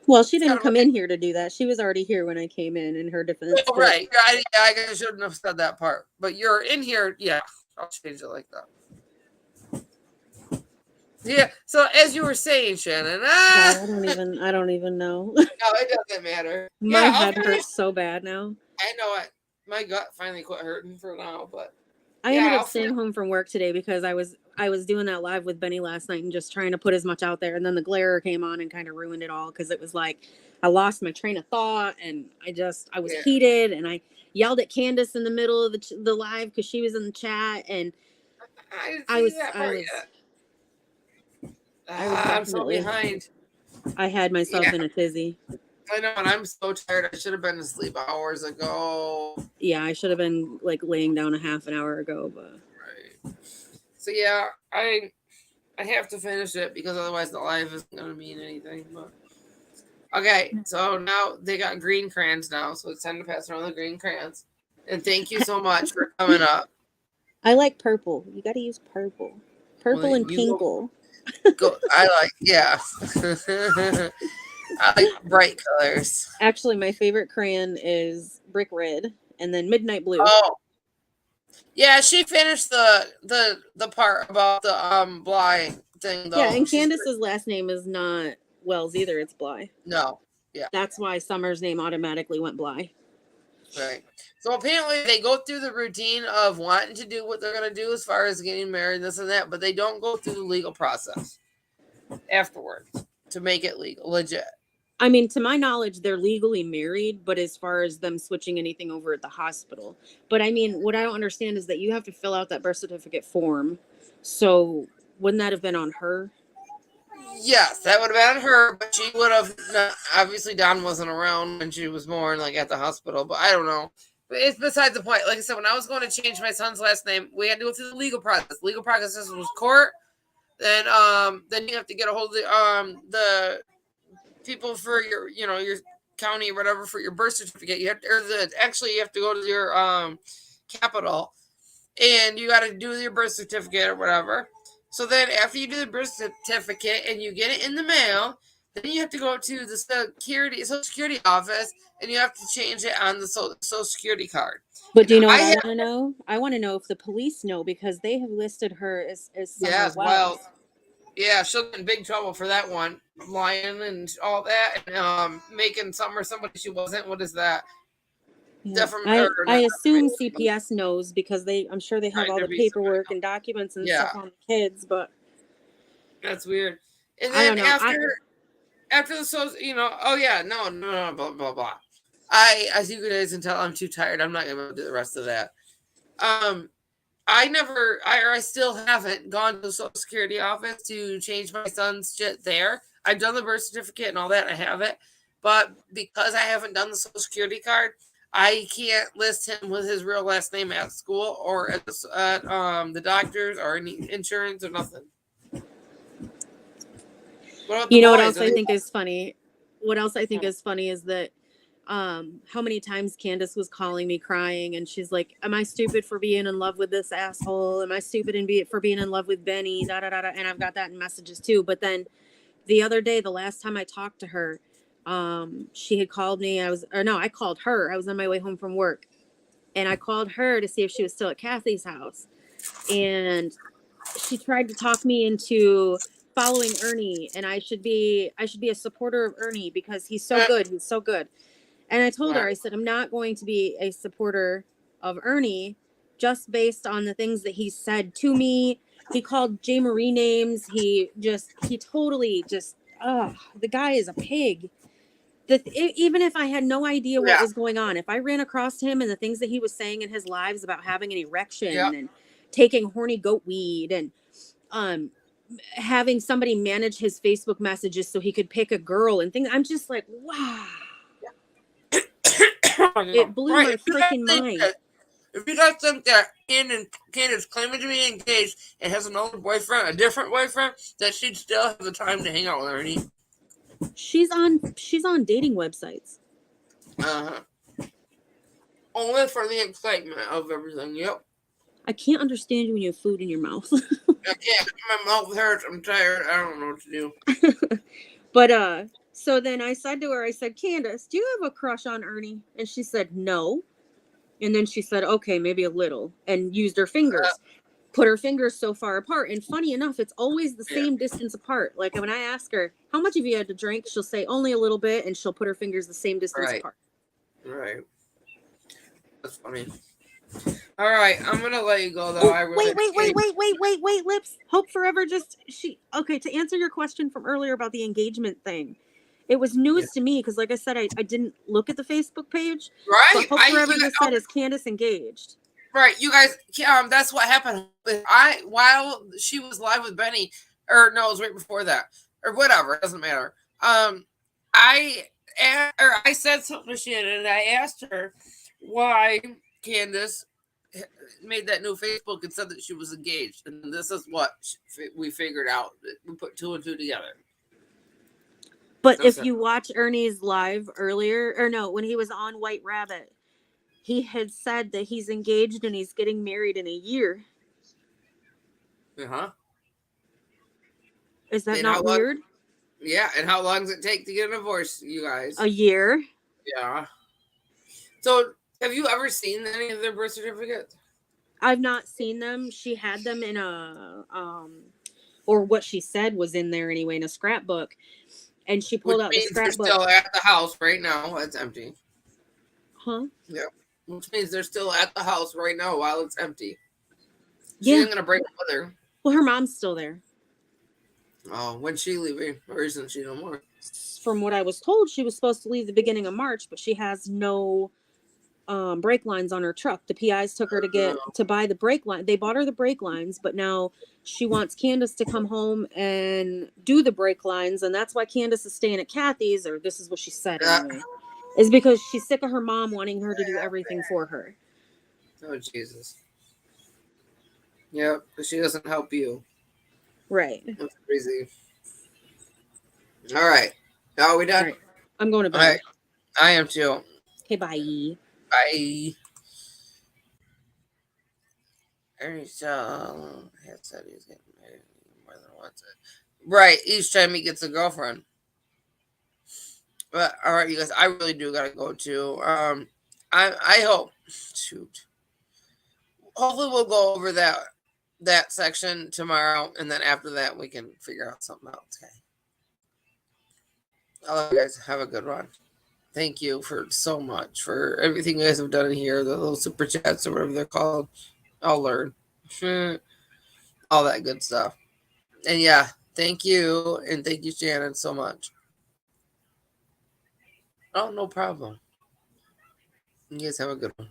Well, she didn't come in here to do that. She was already here when I came in her defense. Oh, right. I guess I shouldn't have said that part. But you're in here. Yeah, I'll change it like that. Yeah. So as you were saying, Shannon. I don't even know. No, it doesn't matter. My head hurts so bad now. I know it. My gut finally quit hurting for now, but I ended up staying home from work today because I was doing that live with Benny last night and just trying to put as much out there. And then the glare came on and kind of ruined it all because it was like I lost my train of thought and I was heated and I yelled at Candace in the middle of the live because she was in the chat and I'm so behind. I had myself in a tizzy. I know, and I'm so tired. I should have been asleep hours ago. Yeah, I should have been like laying down a half an hour ago, but right. So yeah, I have to finish it because otherwise the live isn't gonna mean anything. But okay, so now they got green crayons now, so it's time to pass around the green crayons. And thank you so much for coming up. I like purple. You got to use purple, and pinkle. I like, yeah. I like bright colors. Actually, my favorite crayon is brick red and then midnight blue. Oh, yeah, she finished the part about the Bly thing though. Yeah, and She's Candace's last name is not Wells either, it's Bly. no, yeah, That's why Summer's name automatically went Bly. right. So apparently they go through the routine of wanting to do what they're gonna do as far as getting married, this and that, but they don't go through the legal process afterwards to make it legal, legit. I mean, to my knowledge, they're legally married, but as far as them switching anything over at the hospital. But I mean, what I don't understand is that you have to fill out that birth certificate form. So wouldn't that have been on her? Yes, that would have been her, but she would have not, obviously Don wasn't around when she was born, like at the hospital, but I don't know. But it's besides the point. Like I said, when I was going to change my son's last name, we had to go through the legal process. Legal process was court. Then you have to get a hold of the people for your your county or whatever for your birth certificate. You have to, you have to go to your capital, and you got to do your birth certificate or whatever. So then after you do the birth certificate and you get it in the mail, then you have to go to the Social Security office and you have to change it on the Social Security card. But do you know what I want to know? I want to know if the police know, because they have listed her as yes, Wells. well, yeah, she'll get in big trouble for that one, lying and all that, and making somebody she wasn't. What is that? Yeah. I assume CPS knows, because I'm sure they have all the paperwork and documents and stuff on the kids, but that's weird. And then after the blah blah blah. As you guys can tell, I'm too tired. I'm not gonna do the rest of that. I still haven't gone to the Social Security office to change my son's shit there. I've done the birth certificate and all that. I have it, but because I haven't done the Social Security card, I can't list him with his real last name at school or at the doctors or any insurance or nothing. You know what else I think is funny? What else I think is funny is that how many times Candace was calling me crying, and she's like, am I stupid for being in love with this asshole? Am I stupid for being in love with Benny? Da, da, da, da. And I've got that in messages too. But then the other day, the last time I talked to her, she had called me. I called her. I was on my way home from work, and I called her to see if she was still at Kathy's house. And she tried to talk me into following Ernie, and I should be a supporter of Ernie because he's so good. He's so good. And I told her, I said, I'm not going to be a supporter of Ernie just based on the things that he said to me. He called J. Marie names. He totally the guy is a pig. Even if I had no idea what was going on, if I ran across him and the things that he was saying in his lives about having an erection and taking horny goat weed and having somebody manage his Facebook messages so he could pick a girl and things, I'm just like, wow. It blew my freaking mind. If you guys think that Candace claiming to be engaged and has another boyfriend, a different boyfriend, that she'd still have the time to hang out with Ernie. She's on dating websites. Only for the excitement of everything. Yep. I can't understand you when you have food in your mouth. I can't. My mouth hurts. I'm tired. I don't know what to do. But so then I said to her, I said, Candace, do you have a crush on Ernie? And she said, no. And then she said, okay, maybe a little, and used her fingers. Put her fingers so far apart. And funny enough, it's always the same distance apart. Like when I ask her, how much have you had to drink? She'll say only a little bit, and she'll put her fingers the same distance apart. Right. That's funny. All right, I'm gonna let you go though. Wait, Lips. Hope Forever to answer your question from earlier about the engagement thing. It was news to me because, like I said, I didn't look at the Facebook page. Right. But Hope Forever just said, is Candace engaged? Right, you guys. That's what happened. While she was live with Benny, or no, it was right before that, or whatever. It doesn't matter. I said something to Shannon, and I asked her why Candace made that new Facebook and said that she was engaged, and this is what we figured out. We put two and two together. But if you watch Ernie's live earlier, or no, when he was on White Rabbit, he had said that he's engaged and he's getting married in a year. Uh-huh. Is that not weird? Yeah, and how long does it take to get a divorce, you guys? A year. Yeah. So, have you ever seen any of their birth certificates? I've not seen them. She had them in a or what she said was in there anyway in a scrapbook, and she Which pulled out the means they're scrapbook. still at the house right now. It's empty. Huh? Yeah. Which means they're still at the house right now while it's empty. She Yeah. isn't gonna break up with her. Well, her mom's still there. Oh, when's she leaving? Or isn't she no more? From what I was told, she was supposed to leave the beginning of March, but she has no brake lines on her truck. The PIs took her to buy the brake line. They bought her the brake lines, but now she wants Candace to come home and do the brake lines, and that's why Candace is staying at Kathy's, or this is what she said anyway, is because she's sick of her mom wanting her to do everything for her. Oh, Jesus. Yep, but she doesn't help you. Right. That's crazy. All right. Are we done? All right. I'm going to bed. All right. I am too. Okay, bye. Bye. Every so has said he's getting married more than once. Right, each time he gets a girlfriend. But all right, you guys, I really do gotta go too. I hope. Shoot. Hopefully, we'll go over that section tomorrow, and then after that, we can figure out something else. Okay. I love you guys. Have a good one. Thank you for so much for everything you guys have done in here. The little super chats or whatever they're called. I'll learn. All that good stuff. And yeah, thank you. And thank you, Shannon, so much. Oh, no problem. You guys have a good one.